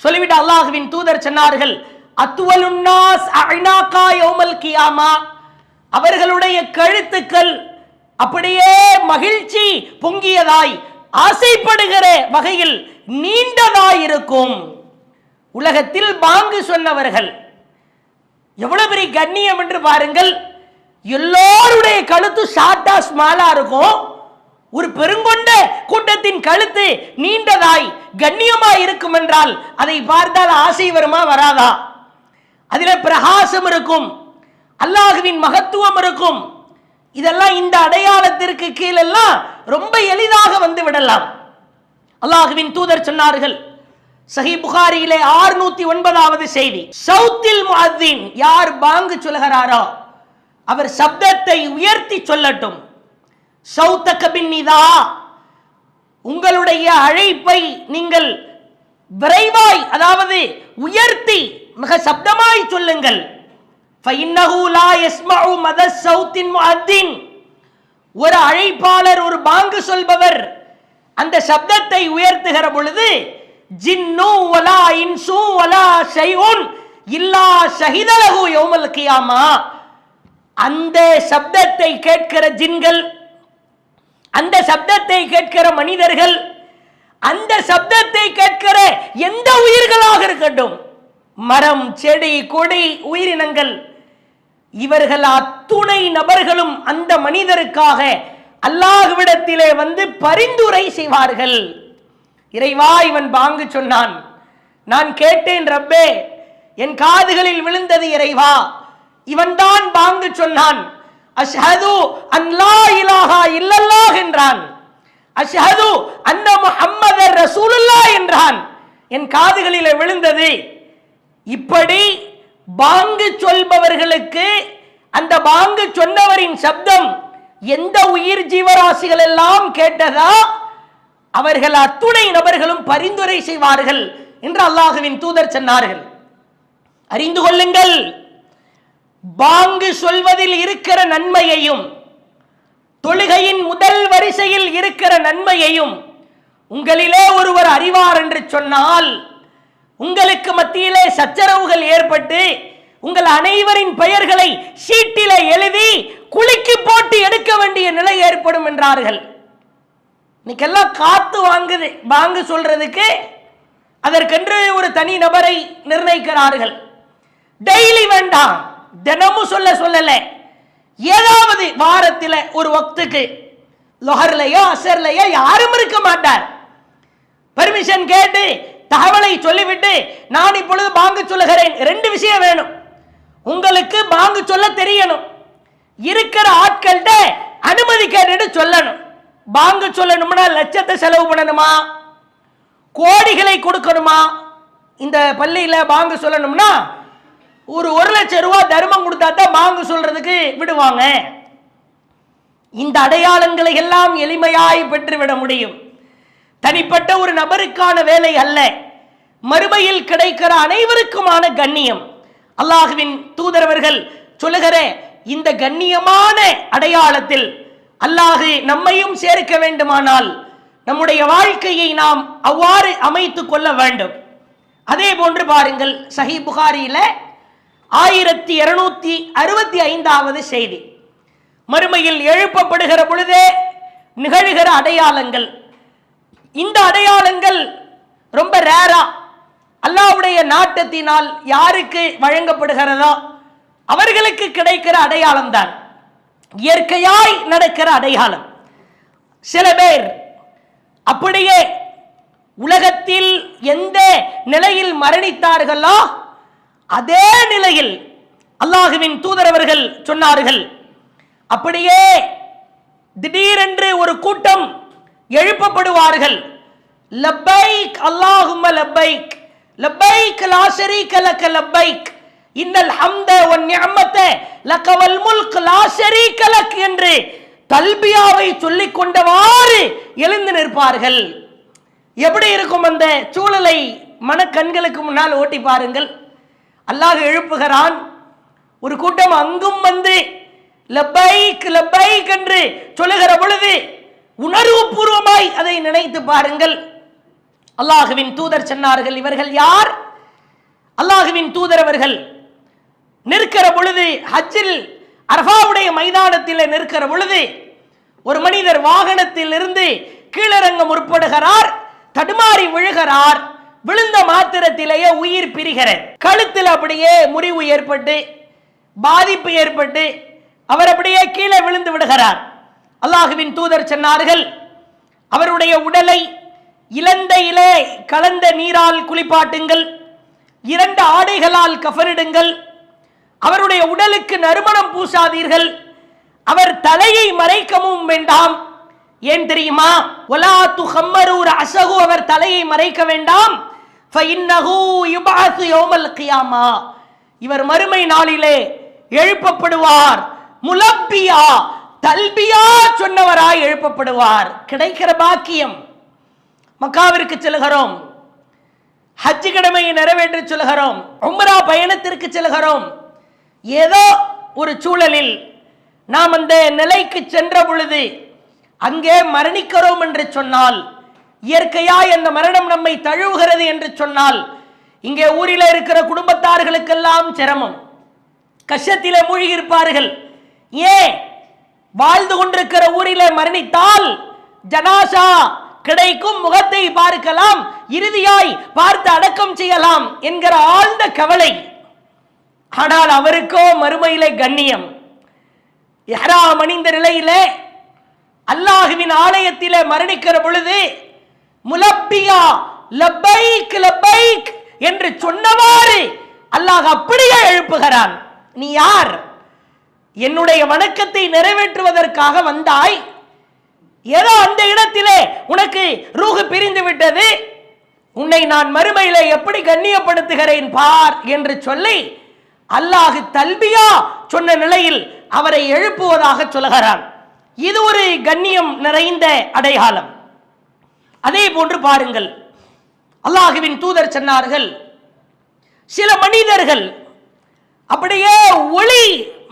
சொல்லிவிட்டு அல்லாஹ்வின் தூதர் சொன்னார்கள், அத்வலுன்னாஸ் அஅனாகா யௌமல் கியாமா, அவர்களுடைய கழுத்துக்கள் அப்படியே மகிழ்ச்சி பொங்கியதாய் ஆசைப்படுகிற வகையில் நீண்டதாய் இருக்கும். உலகத்தில் பாங்கு சொன்னவர்கள் எவ்வளவு பெரிய கண்ணியம் என்று பாருங்கள். எல்லோருடைய கழுத்து ஷார்ட்டா ஸ்மாலா இருக்கும், ஒரு பெருங்கொண்ட கூட்டத்தின் கழுத்து நீண்டதாய் கண்ணியமாய் இருக்கும் என்றால் அதை பார்த்தால் ஆசை வருமா வராதா? அதில் பிரகாசம் இருக்கும், அல்லாஹ்வின் மகத்துவம் இருக்கும். இதெல்லாம் இந்த அடையாளத்திற்கு கீழெல்லாம் ரொம்ப எளிதாக வந்து விடலாம். அல்லாஹ்வின் தூதர் சொன்னார்கள், சஹீஹ் புகாரியிலே 609வது செய்தி, சௌத்தில் முஅத்தின், யார் பாங்கு சொல்கிறாரோ அவர் சப்தத்தை உயர்த்தி சொல்லட்டும். சௌத்தக பின்னிதா, உங்களுடைய அழைப்பை நீங்கள் விரைவாய், அதாவது உயர்த்தி மிக சப்தமாய் சொல்லுங்கள். ஃபஇன்னஹு லா யஸ்மஉ மத ஸௌத்தின் முஅத்தின், ஒரு அழைப்பாளர், ஒரு பாங்கு சொல்பவர் அந்த சப்தத்தை உயர்த்துகிற பொழுது ஜின்னு வலா இன்சு வலா ஷைஉன் இல்லா ஷஹிதலஹு யௌமல் கியாமா, அந்த சப்தத்தை கேட்கிற ஜின்கள், அந்த சப்தத்தை கேட்கிற மனிதர்கள், அந்த சப்தத்தை கேட்கிற எந்த உயிர்களாக இருக்கட்டும், மரம் செடி கொடி உயிரினங்கள், இவர்கள் அத்துணை நபர்களும் அந்த மனிதருக்காக அல்லாஹ்விடத்திலே வந்து பரிந்துரை செய்வார்கள். இறைவா, இவன் பாங்கு சொன்னான், நான் கேட்டேன் ரப்பே, என் காதுகளில் விழுந்தது இறைவா, இவன் தான் பாங்கு சொன்னான். அஷ்ஹது அன் லா இலாஹா இல்லல்லாஹ் என்றான், அஷ்ஹது அன்ன முஹம்மதர் ரசூலுல்லாஹ் என்றான், என் காதுகளில் விழுந்தது. இப்படி பாங்கு சொல்பவர்களுக்கு அந்த பாங்கு சொன்னவரின் சப்தம் எந்த உயிர் ஜீவராசிகள் எல்லாம் கேட்டதா அவர்கள் அத்துணை நபர்களும் பரிந்துரை செய்வார்கள் என்று அல்லாஹ்வின் தூதர் சொன்னார்கள். அறிந்து கொள்ளுங்கள், பாங்கு சொல்வதில் இருக்கிற நன்மையையும் தொழுகையின் முதல் வரிசையில் இருக்கிற நன்மையையும் உங்களிலே ஒருவர் அறிவார் என்று சொன்னால், உங்களுக்கு மத்தியிலே சச்சரவுகள் ஏற்பட்டு உங்கள் அனைவரின் பெயர்களை சீட்டில எழுதி குலுக்கி போட்டு எடுக்க வேண்டிய நிலை ஏற்படும் என்றார்கள். இன்னைக்கெல்லாம் காத்து வாங்குது பாங்கு சொல்றதுக்கு, அதற்கென்று ஒரு தனி நபரை நிர்ணயிக்கிறார்கள். டெய்லி வேண்டாம், தினமும் சொல்லல, ஏதாவது வாரத்தில் ஒரு வக்துக்கு லொஹர்லையோ அசர்லையோ யாரும் இருக்க மாட்டார், பெர்மிஷன் கேட்டு தகவலை சொல்லிவிட்டு நான் இப்பொழுது பாங்கு சொல்லுகிறேன். ரெண்டு விஷயம் வேணும். உங்களுக்கு பாங்கு சொல்ல தெரியணும், இருக்கிற ஆட்கள்கிட்ட அனுமதி கேட்டுட்டு சொல்லணும். பாங்கு சொல்லணும்னா லட்சத்தை செலவு பண்ணணுமா, கோடிகளை கொடுக்கணுமா? இந்த பள்ளியில பாங்கு சொல்லணும்னா ஒரு 1,00,000 ரூபாய் தர்மம் கொடுத்தா தான் பாங்கு சொல்றதுக்கு விடுவாங்க. இந்த அடையாளங்களை எல்லாம் எளிமையாய் பெற்றுவிட முடியும். தனிப்பட்ட ஒரு நபருக்கான வேலை அல்ல, மறுமையில் கிடைக்கிற அனைவருக்குமான கண்ணியம். அல்லாஹ்வின் தூதரவர்கள் சொல்லுகிற இந்த கண்ணியமான அடையாளத்தில் அல்லாஹ் நம்மையும் சேர்க்க வேண்டுமானால் நம்முடைய வாழ்க்கையை நாம் அவ்வாறு அமைத்துக் கொள்ள வேண்டும். அதே போன்று பாருங்கள், சஹீஹ் புகாரியில 1265வது செய்தி, மறுமையில் எழுப்பப்படுகிற பொழுதே நிகழ்கிற அடையாளங்கள். இந்த அடையாளங்கள் ரொம்ப ரேரா அல்லாஹ்வுடைய நாட்டத்தினால் யாருக்கு வழங்கப்படுகிறதோ அவர்களுக்கு கிடைக்கிற அடையாளம் தான், இயற்கையாய் நடக்கிற அடையாளம். சில பேர் அப்படியே உலகத்தில் எந்த நிலையில் மரணித்தார்களோ அதே நிலையில் அல்லாஹ்வின் தூதரவர்கள் சொன்னார்கள், அப்படியே திடீரென்று ஒரு கூட்டம் எழுப்பப்படுவார்கள். லப்பைக் அல்லாஹும்ம லப்பைக் லப்பைக் லா ஷரீக லக லப்பைக் இன்னல் ஹம்த வன் நிஅமத லக வல் முல்க் லா ஷரீக லக் என்று தல்பியாவை சொல்லிக் கொண்டவாறு எழுந்து நிற்பார்கள். எப்படி இருக்கும் அந்த சூழலை மனக்கண்களுக்கு முன்னால் ஓட்டி பாருங்கள். அல்லாஹ் எழுப்புகிறான், ஒரு கூட்டம் அங்கும் வந்து லப்பைக் லப்பைக் என்று சொல்லுகிற பொழுது உணர்வு பூர்வமாய் அதை நினைத்து பாருங்கள். அல்லாஹ்வின் தூதர் சொன்னார்கள், இவர்கள் யார்? அல்லாஹ்வின் தூதர் அவர்கள் நிற்கிற பொழுது, ஹஜ்ஜில் அரஃபாவுடைய மைதானத்தில் நிற்கிற பொழுது ஒரு மனிதர் வாகனத்தில் இருந்து கீழிறங்க முற்படுகிறார், தடுமாறி விழுகிறார். விழுந்த மாத்திரத்திலேயே உயிர் பிரிகிறது. கழுத்தில் அப்படியே முறிவு ஏற்பட்டு பாதிப்பு ஏற்பட்டு அவர் அப்படியே கீழே விழுந்து விடுகிறார். அல்லாஹ்வின் தூதர் சொன்னார்கள், அவருடைய உடலை இளந்த இலே கலந்த நீரால் குளிப்பாட்டுங்கள், 2 ஆடைகளால் கஃனிடுங்கள், அவருடைய உடலுக்கு நறுமணம் பூசாதீர்கள், அவர் தலையை மறைக்கவும் வேண்டாம். ஏன் தெரியுமா? வலா துஹம்மரு ரஅஸஹு, அவர் தலையை மறைக்க வேண்டாம். ஃபஇன்னஹு யுபஅஸு யௌமல் கியாமா, இவர் மறுமை நாளிலே எழுப்பப்படுவார். முலப்பியா, தல்பியா சொன்னவராய் எழுப்பப்படுவார். கிடைக்கிற பாக்கியம். மக்காவிற்கு செல்கிறோம், ஹஜ் கடமையை நிறைவேற்ற செல்கிறோம், உம்ரா பயணத்திற்கு செல்கிறோம். ஏதோ ஒரு சூழலில் நாம் அந்த நிலைக்கு சென்ற பொழுது அங்கே மரணிக்கிறோம் என்று சொன்னால், இயற்கையாய் அந்த மரணம் நம்மை தழுவுகிறது என்று சொன்னால், இங்கே ஊரில் இருக்கிற குடும்பத்தார்களுக்கெல்லாம் சிரமம், கஷ்டத்திலே மூழ்கி இருப்பார்கள். ஏன்? வாழ்ந்து கொண்டிருக்கிற ஊரிலே மரணித்தால் ஜனாசா கிடைக்கும், முகத்தை பார்க்கலாம், இறுதியாய் பார்த்து அடக்கம் செய்யலாம் என்கிற ஆழ்ந்த கவலை. ஆனால் அவருக்கோ மறுமையிலே கண்ணியம். இஹ்ராம் அணிந்த நிலையிலே அல்லாஹ்வின் ஆலயத்திலே மரணிக்கிற பொழுது முலப்பியா லப்பைக் லப்பைக் என்று சொன்னவாறு அல்லாஹ் அப்படியே எழுப்புகிறான். நீ யார்? என்னுடைய வணக்கத்தை நிறைவேற்றுவதற்காக வந்தாய், ஏதோ அந்த இடத்திலே உனக்கு ரூஹு பிரிந்து விட்டது, உன்னை நான் மறுமையிலே எப்படி கண்ணியப்படுத்துகிறேன் பார் என்று சொல்லி அல்லாஹ் தல்பியா சொன்ன நிலையில் அவரை எழுப்புவதாக சொல்கிறான். இது ஒரு கண்ணியம் நிறைந்த அடையாளம். அதே போன்று பாருங்கள், அல்லாஹ்வின் தூதர் சொன்னார்கள், சில மனிதர்கள் அப்படியே ஒளி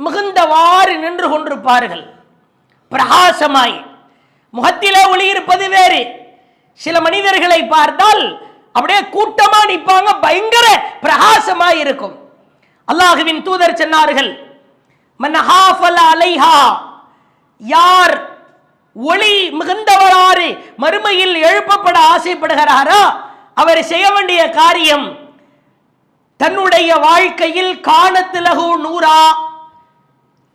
மிகுந்தவாறு நின்று கொண்டிருப்பார்கள், பிரகாசமாய். முகத்திலே ஒளி இருப்பது வேறு. சில மனிதர்களை பார்த்தால் அப்படியே கூட்டமா நிற்பாங்க, பயங்கர பிரகாசமாய் இருக்கும். அல்லாஹ்வின் தூதர் சொன்னார்கள், மன் ஹாஃபல அலைஹா, யார் ஒளி மிகுந்தவராறு மறுமையில் எழுப்பப்பட ஆசைப்படுகிறாரோ அவர் செய்ய வேண்டிய காரியம், தன்னுடைய வாழ்க்கையில் கானத்திலகு நூரா,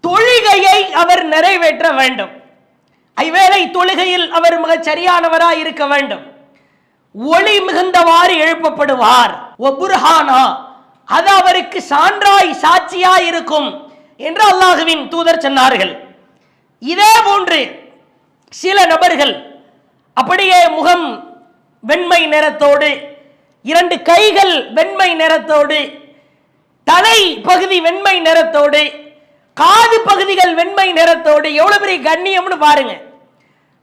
தொழுகையை அவர் நிறைவேற்ற வேண்டும். ஐவேளை தொழுகையில் அவர் மிக சரியானவராய் இருக்க வேண்டும். ஒளி மிகுந்தவாறு எழுப்பப்படுவார். ஒபுர்ஹானா, அது அவருக்கு சான்றாய் சாட்சியாய் இருக்கும் என்று அல்லாஹுவின் தூதர் சொன்னார்கள். இதே போன்று சில நபர்கள் அப்படியே முகம் வெண்மை நிறத்தோடு, 2 கைகள் வெண்மை நிறத்தோடு, தலை பகுதி வெண்மை நிறத்தோடு, காது பகுதிகள் வெண்மை நிறத்தோடு, எவ்வளவு பெரிய கண்ணியம்னு பாருங்க.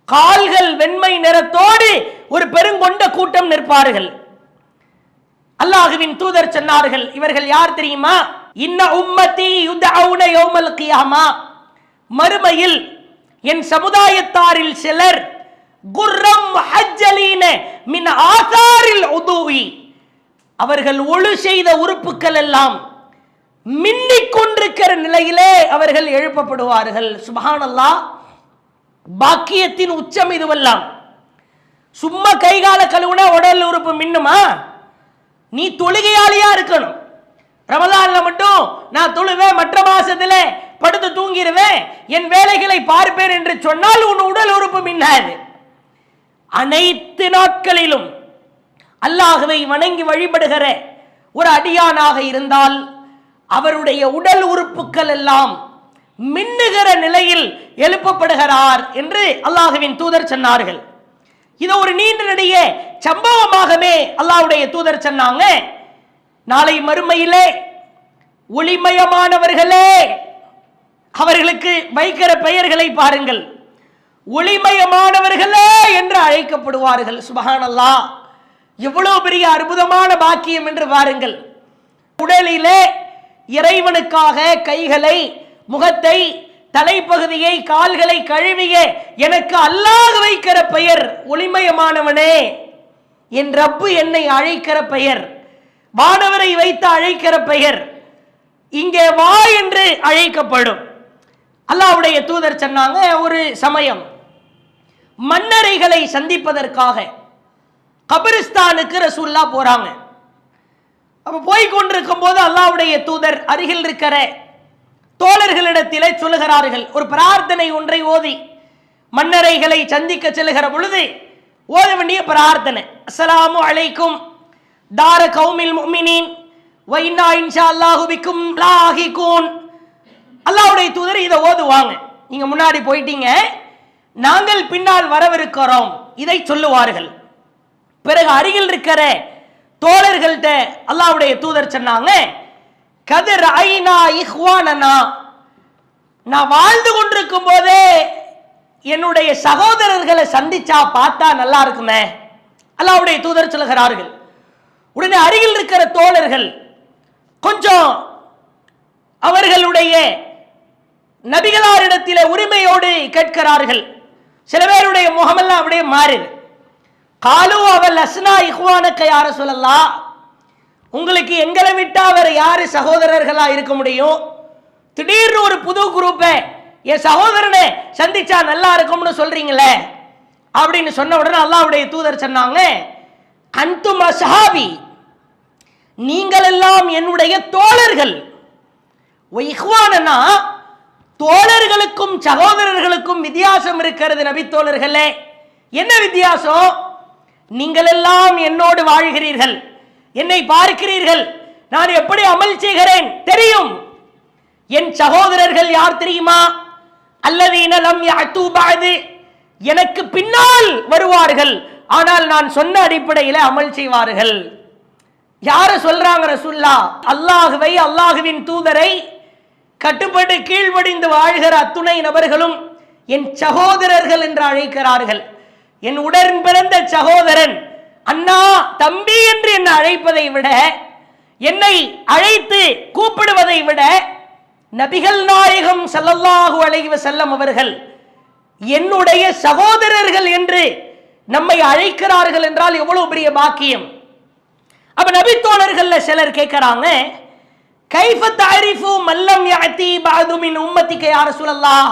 கால்கள் வெண்மை நிறத்தோடு ஒரு பெருங்கொண்ட கூட்டம் நிற்பார்கள். அல்லாஹுவின் தூதர் சொன்னார்கள், இவர்கள் யார் தெரியுமா? இன்ன உம்மதி யுதஊன யௌமல் கியாமா, மறுமையில் என் சமுதாயத்தாரில் சிலர் குர்ரம் முஹஜ்ஜலீன மின் ஆசாரில் உதுவி, அவர்கள் ஒழு செய்த உறுப்புகள் எல்லாம் மின்னிக் கொண்டிருக்கிற நிலையிலே அவர்கள் எழுப்பப்படுவார்கள். சுப்ஹானல்லாஹ், பாக்கியத்தின் உச்சம் இதுவெல்லாம். சும்மா கைகால கழுவுனா உடல் உறுப்பு மின்னுமா? நீ தொழுகையாளியா இருக்கணும். ரமலான்ல மட்டும் நான் தொழுவேன், மற்ற மாசத்துல படுத்து தூங்கிடுவேன், என் வேலைகளை பார்ப்பேன் என்று சொன்னால் உன் உடல் உறுப்பு மின்னாது. அனைத்து நாட்களிலும் அல்லாஹ்வை வணங்கி வழிபடுகிற ஒரு அடியானாக இருந்தால் அவருடைய உடல் உறுப்புகள் எல்லாம் மின்னுகிற நிலையில் எழுப்பப்படுகிறார் என்று அல்லாஹ்வின் தூதர் சொன்னார்கள். இது ஒரு நீண்ட நெடிய சம்பவமாகவே அல்லாஹ்வுடைய தூதர் சொன்னாங்க. நாளை மறுமையிலே ஒளிமயமானவர்களே, அவர்களுக்கு வைக்கிற பெயர்களை பாருங்கள், ஒளிமயமானவர்களே என்று அழைக்கப்படுவார்கள். சுப்ஹானல்லாஹ், எவ்வளவு பெரிய அற்புதமான பாக்கியம் என்று பாருங்கள். உடலிலே இறைவனுக்காக கைகளை, முகத்தை, தலைப்பகுதியை, கால்களை கழுவிய எனக்கு அல்லாஹ் வைக்கிற பெயர் ஒளிமயமானவனே. என் ரப்பு என்னை அழைக்கிற பெயர், வானவரை வைத்து அழைக்கிற பெயர் இங்கே வா என்று அழைக்கப்படும். அல்லாஹ்வுடைய தூதர் சொன்னாங்க, ஒரு சமயம் மன்னரைகளை சந்திப்பதற்காக கபிரிஸ்தானுக்கு ரசூலுல்லாஹ் போறாங்க. அப்ப போய் கொண்டிருக்கும் போது அல்லாஹ்வுடைய தூதர் அருகில் இருக்கிற தோழர்களிடத்திலே சொல்லுகிறார்கள், ஒரு பிரார்த்தனை ஒன்றை ஓதி மன்னரைகளை சந்திக்க செல்லுகிற பொழுது ஓத வேண்டிய பிரார்த்தனை. அஸ்ஸலாமு அலைக்கும் தார கௌமில் முஃமினீன் வ இன்னா இன்ஷா அல்லாஹு பிக்கும் லாஹிகூன். அல்லாஹ்வுடைய தூதர் இதை ஓதுவாங்க. நீங்க முன்னாடி போயிட்டீங்க, நாங்கள் பின்னால் வரவிருக்கிறோம், இதை சொல்லுவார்கள். பிறகு அருகில் இருக்கிற தோழர்கள்ட்ட அல்லாஹ்வுடைய தூதர் சொன்னாங்க, கதிர் ஐனா இஹ்வானனா, நான் வாழ்ந்து கொண்டிருக்கும் போதே என்னுடைய சகோதரர்களை சந்திச்சா பார்த்தா நல்லா இருக்குமே. அல்லாஹ்வுடைய தூதர் சொல்லுகிறார்கள். உடனே அருகில் இருக்கிற தோழர்கள் கொஞ்சம் அவர்களுடைய நபிகளாரிடத்திலே உரிமையோடு கேட்கிறார்கள். சில பேருடைய முகமெல்லாம் அப்படியே மாறுது. காலு அவல் அஸ்னா இஹ்வானக்க யா ரசூலல்லாஹ், உங்களுக்கு எங்களை விட்டா வேற யாரு சகோதரர்களா இருக்க முடியும்? திடீர்னு ஒரு புது குரூப்பை என் சகோதரனை சந்திச்சா நல்லா இருக்கும்னு சொல்றீங்களே அப்படின்னு சொன்ன உடனே அல்லாஹ்வுடைய தூதர் சொன்னாங்க, அன்தும் அஸ்ஹாபி, நீங்கள் எல்லாம் என்னுடைய தோழர்கள். இஹ்வானனா, தோழர்களுக்கும் சகோதரர்களுக்கும் வித்தியாசம் இருக்கிறது நபி தோழர்களே. என்ன வித்தியாசம்? நீங்கள் எல்லாம் என்னோடு வாழ்கிறீர்கள், என்னை பார்க்கிறீர்கள், நான் எப்படி அமல் செய்கிறேன் தெரியும். என் சகோதரர்கள் யார் தெரியுமா? அல்லதீன லம் யஅது பஅது, எனக்கு பின்னால் வருவார்கள், ஆனால் நான் சொன்ன அடிப்படையில் அமல் செய்வார்கள். யார சொல்றாங்க ரசூலுல்லாஹ்? அல்லாஹ்வை, அல்லாஹ்வின் தூதரை கட்டுப்பட்டு கீழ்ப்படிந்து வாழ்கிற அத்துணை நபர்களும் என் சகோதரர்கள் என்று அழைக்கிறார்கள். என் உடன் பிறந்த சகோதரன் அண்ணா, தம்பி என்று என்னை அழைப்பதை விட, என்னை அழைத்து கூப்பிடுவதை விட நபிகள் நாயகம் ஸல்லல்லாஹு அலைஹி வஸல்லம் அவர்கள் என்னுடைய சகோதரர்கள் என்று நம்மை அழைக்கிறார்கள் என்றால் எவ்வளவு பெரிய பாக்கியம். அப்ப நபி தோழர்கள்ல சிலர் கேட்கிறாங்க, கைஃப தஅரிஃபு மல்லம் யஅதி பஅது மின் உம்மத்திக யா ரசூலல்லாஹ்,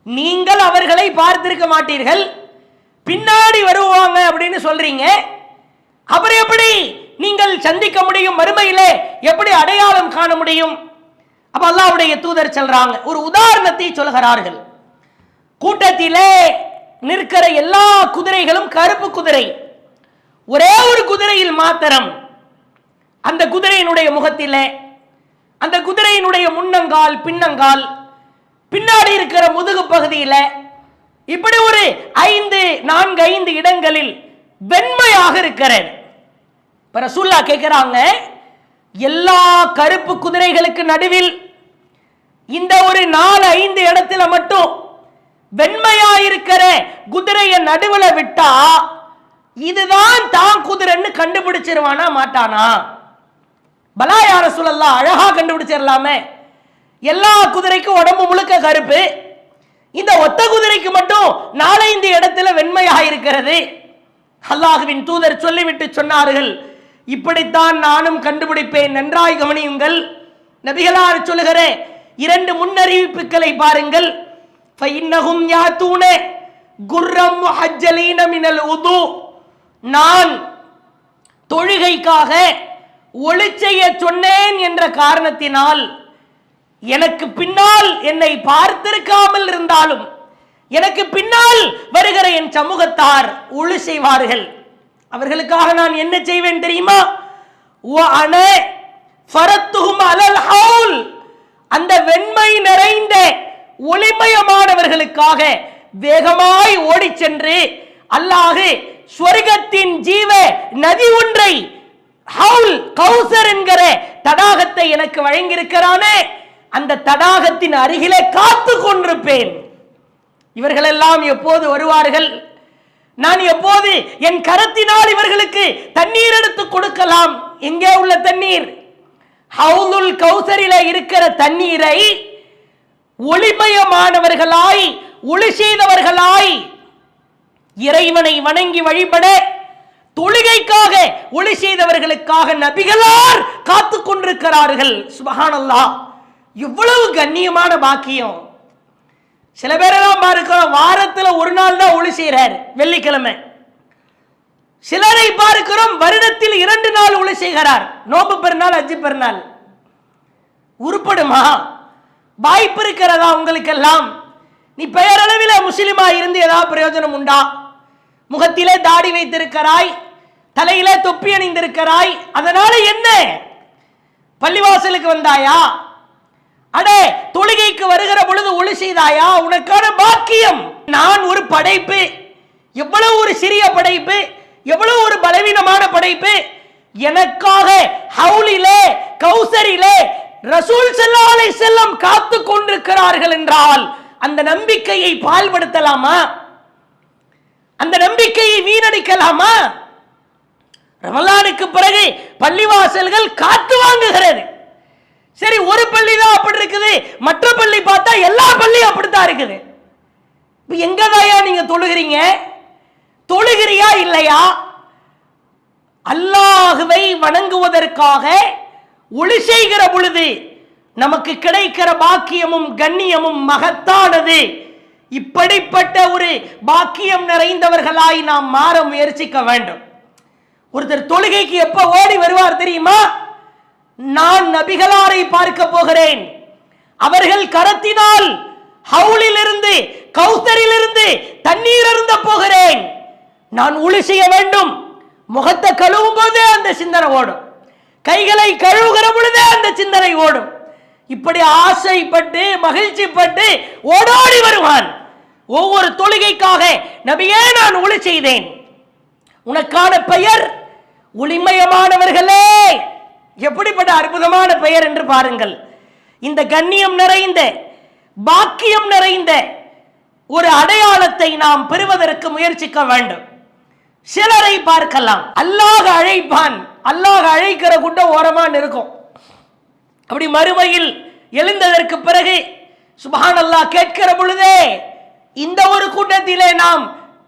நீங்கள் அவர்களை பார்த்திருக்க மாட்டீர்கள், பின்னாடி வருவாங்க அப்படின்னு சொல்றீங்க, அப்புறம் எப்படி நீங்கள் சந்திக்க முடியும்? மறுமையிலே எப்படி அடையாளம் காண முடியும்? அப்ப அல்லாஹ்வுடைய தூதர் சொல்றாங்க, ஒரு உதாரணத்தை சொல்கிறார்கள். கூட்டத்திலே நிற்கிற எல்லா குதிரைகளும் கருப்பு குதிரை, ஒரே ஒரு குதிரையில் மாத்திரம் அந்த குதிரையினுடைய முகத்திலே, அந்த குதிரையினுடைய முன்னங்கால், பின்னங்கால், பின்னாடி இருக்கிற முதுகு பகுதியில் இப்படி ஒரு 4-5 இடங்களில் வெண்மையாக இருக்கிறது. ரசூலுல்லாஹ் கேட்கிறாங்க, எல்லா கருப்பு குதிரைகளுக்கு நடுவில் இந்த ஒரு 4-5 இடத்துல மட்டும் வெண்மையா இருக்கிற குதிரையை நடுவில் விட்டா இதுதான் தான் குதிரைன்னு கண்டுபிடிச்சிருவானா மாட்டானா? பலா யா ரசூலல்லாஹ், அழகா கண்டுபிடிச்சிடலாமே. எல்லா குதிரைக்கும் உடம்பு முழுக்க கருப்பு, இந்த ஒத்த குதிரைக்கு மட்டும் 4-5 இடத்துல வெண்மையாக இருக்கிறது. அல்லாஹ்வின் தூதர் சொல்லிவிட்டு சொன்னார்கள், இப்படித்தான் நானும் கண்டுபிடிப்பேன், நன்றாய் கவனியுங்கள். நபிகளார் சொல்லுகிற 2 முன்னறிவிப்புகளை பாருங்கள். ஃபஇன்னஹும் யாத்தூன குர்ரம் முஹஜ்ஜலீன மினல் உது, நான் தொழுகைக்காக ஒளி செய்ய சொன்னேன் என்ற காரணத்தினால் எனக்கு பின்னால் என்னை பார்த்திருக்காமல் இருந்தாலும் எனக்கு பின்னால் வருகிற என் சமூகத்தார் ஒளி செய்வார்கள். அவர்களுக்காக நான் என்ன செய்வேன் தெரியுமா? அந்த வெண்மை நிறைந்த ஒளிமயமானவர்களுக்காக வேகமாய் ஓடி சென்று அல்லாஹ் ஸ்வர்க்கத்தின் ஜீவ நதி ஒன்றை, ஹவுல் கௌசர் என்கிற தடாகத்தை எனக்கு வழங்கியிருக்கிறானே, அந்த தடாகத்தின் அருகிலே காத்து கொண்டிருப்பேன். இவர்களெல்லாம் எப்போது வருவார்கள்? நான் எப்போது என் கரத்தினால் இவர்களுக்கு தண்ணீர் எடுத்து கொடுக்கலாம்? எங்கே உள்ள தண்ணீர்? ஹவுலுல் கௌசரிலே இருக்கிற தண்ணீரை ஒளிமயமானவர்களாய், ஒளி செய்தவர்களாய், இறைவனை வணங்கி வழிபட தொழுகைக்காக ஒளி செய்தவர்களுக்காக நபிகளார் காத்து கொண்டிருக்கிறார்கள். சுப்ஹானல்லாஹ், எவ்வளவு கண்ணியமான பாக்கியம். சில பேரெல்லாம் பார்க்கிறோம், வாரத்தில் ஒரு நாள் தான் ஒளி செய்கிறார், வெள்ளிக்கிழமை. சிலரை பார்க்கிறோம், வருடத்தில் 2 நாள் ஒளி செய்கிறார், நோம்பு பெருநாள், ஹஜ் பெருநாள். உருப்படுமா? வாய்ப்பு இருக்கிறதா உங்களுக்கெல்லாம்? நீ பெயரளவில் முஸ்லிமா இருந்து ஏதாவது பிரயோஜனம் உண்டா? முகத்திலே தாடி வைத்திருக்கிறாய், தலையிலே தொப்பி அணிந்திருக்கிறாய், அதனால என்ன? பள்ளிவாசலுக்கு வந்தாயா? அடே, தொழுகைக்கு வருகிற பொழுது ஒளி செய்தாயா? உனக்கான பாக்கியம். நான் ஒரு படைப்பு, எவ்வளவு ஒரு சிறிய படைப்பு, எவ்வளவு ஒரு பலவீனமான படைப்பு. எனக்காக ஹவுலிலே, கௌசரிலே ரசூல் ஸல்லல்லாஹு அலைஹி வஸல்லம் காத்து கொண்டிருக்கிறார்கள் என்றால் அந்த நம்பிக்கையை பால்படுத்தலாமா? அந்த நம்பிக்கையை வீணடிக்கலாமா? ரமலானுக்கு பிறகு பள்ளிவாசல்கள் காத்து வாங்குகிறது. சரி, ஒரு பள்ளி தான் அப்படி இருக்குது, மற்ற பள்ளி பார்த்தா எல்லா பள்ளியும் அப்படித்தான் இருக்குது. எங்கதாயா நீங்க தொழுகிறீங்க? தொழுகிறியா இல்லையா? அல்லாஹ்வை வணங்குவதற்காக ஒளி செய்கிற பொழுது நமக்கு கிடைக்கிற பாக்கியமும் கண்ணியமும் மகத்தானது. இப்படிப்பட்ட ஒரு பாக்கியம் நிறைந்தவர்களாய் நாம் மாற முயற்சிக்க வேண்டும். ஒருத்தர் தொழுகைக்கு எப்ப ஓடி வருவார் தெரியுமா? நான் நபிகளாரை பார்க்க போகிறேன், அவர்கள் கரத்தினால் ஹவுலிலிருந்து, கௌசரிலிருந்து தண்ணீர் அருந்த போகிறேன், நான் ஒளி செய்ய வேண்டும். முகத்தை கழுவும் போதே அந்த சிந்தனை ஓடும், கைகளை கழுவுகிற பொழுதே அந்த சிந்தனை ஓடும். இப்படி ஆசைப்பட்டு மகிழ்ச்சிப்பட்டு ஓடோடி வருவான். ஒவ்வொரு தொழுகைக்காக நபியே நான் ஒளி செய்தேன். உனக்கான பெயர் ஒளிமயமானவர்களே. எப்படிப்பட்ட அற்புதமான பெயர் என்று பாருங்கள். இந்த கண்ணியம் நிறைந்த, பாக்கியம் நிறைந்த ஒரு அடையாளத்தை நாம் பெறுவதற்கு முயற்சிக்க வேண்டும். சிலரை பார்க்கலாம், அல்லாஹ் அழைப்பான், அல்லாஹ் அழைக்கிற கூட்டம் ஓரமா இருக்கும். அப்படி மறுமையில் எழுந்ததற்கு பிறகு சுப்ஹானல்லாஹ் கேட்கிற பொழுதே இந்த ஒரு கூட்டத்திலே நாம்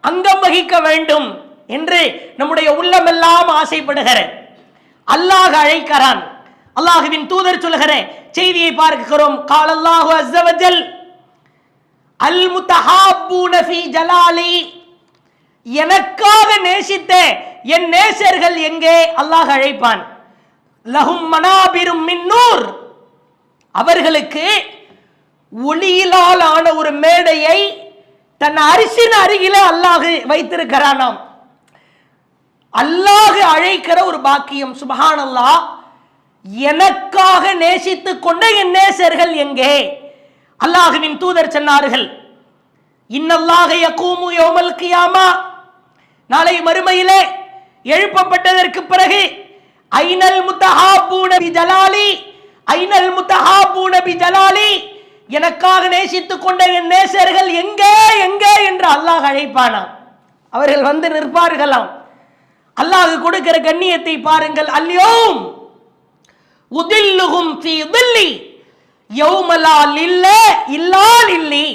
அங்கம் வகிக்க வேண்டும் என்று நம்முடைய உள்ளமெல்லாம் ஆசைப்படுகிறது. அல்லாஹ் அழைக்கிறான். அல்லாஹ்வின் தூதர் சொல்லுகிற செய்தியை பார்க்கிறோம். கால அல்லாஹு அஸ்ஸ வஜல் அல் முத்தஹாப்பூன ஃபீ ஜலாலி, எனக்காக நேசித்த என் நேசர்கள் எங்கே? அல்லாஹ் அழைப்பான். லஹும் மனாபிரும் மின் நூர், அவர்களுக்கு ஒளியிலால் ஆன ஒரு மேடையை தன் அரிசின் அருகிலே அல்லாஹ் வைத்திருக்கிறானாம். அல்லாஹ் அழைக்கிற ஒரு பாக்கியம். சுப்ஹானல்லாஹ். எனக்காக நேசித்துக் கொண்ட என் நேசர்கள் எங்கே? அல்லாஹ்வின் தூதர் சொன்னார்கள், இன்னல்லாஹ யகூமு யௌமல் கியாமா, நாளை மறுமையிலே எழுப்பப்பட்டதற்கு பிறகு, ஐனல் முத்தஹாபூன பிஜலாலி, ஐனல் முத்தஹாபூன பிஜலாலி, எனக்காக நேசித்துக் கொண்ட என் நேசர்கள் எங்கே எங்கே என்று அல்லாஹ் அழைப்பானாம். அவர்கள் வந்து நிற்பார்களாம். அல்லாஹ் கொடுக்கிற கண்ணியத்தை பாருங்கள். அல்யோம் உதில்லுஹும் ஃபீ தில்லி யௌமலா லில்ல இல்லா லில்லி,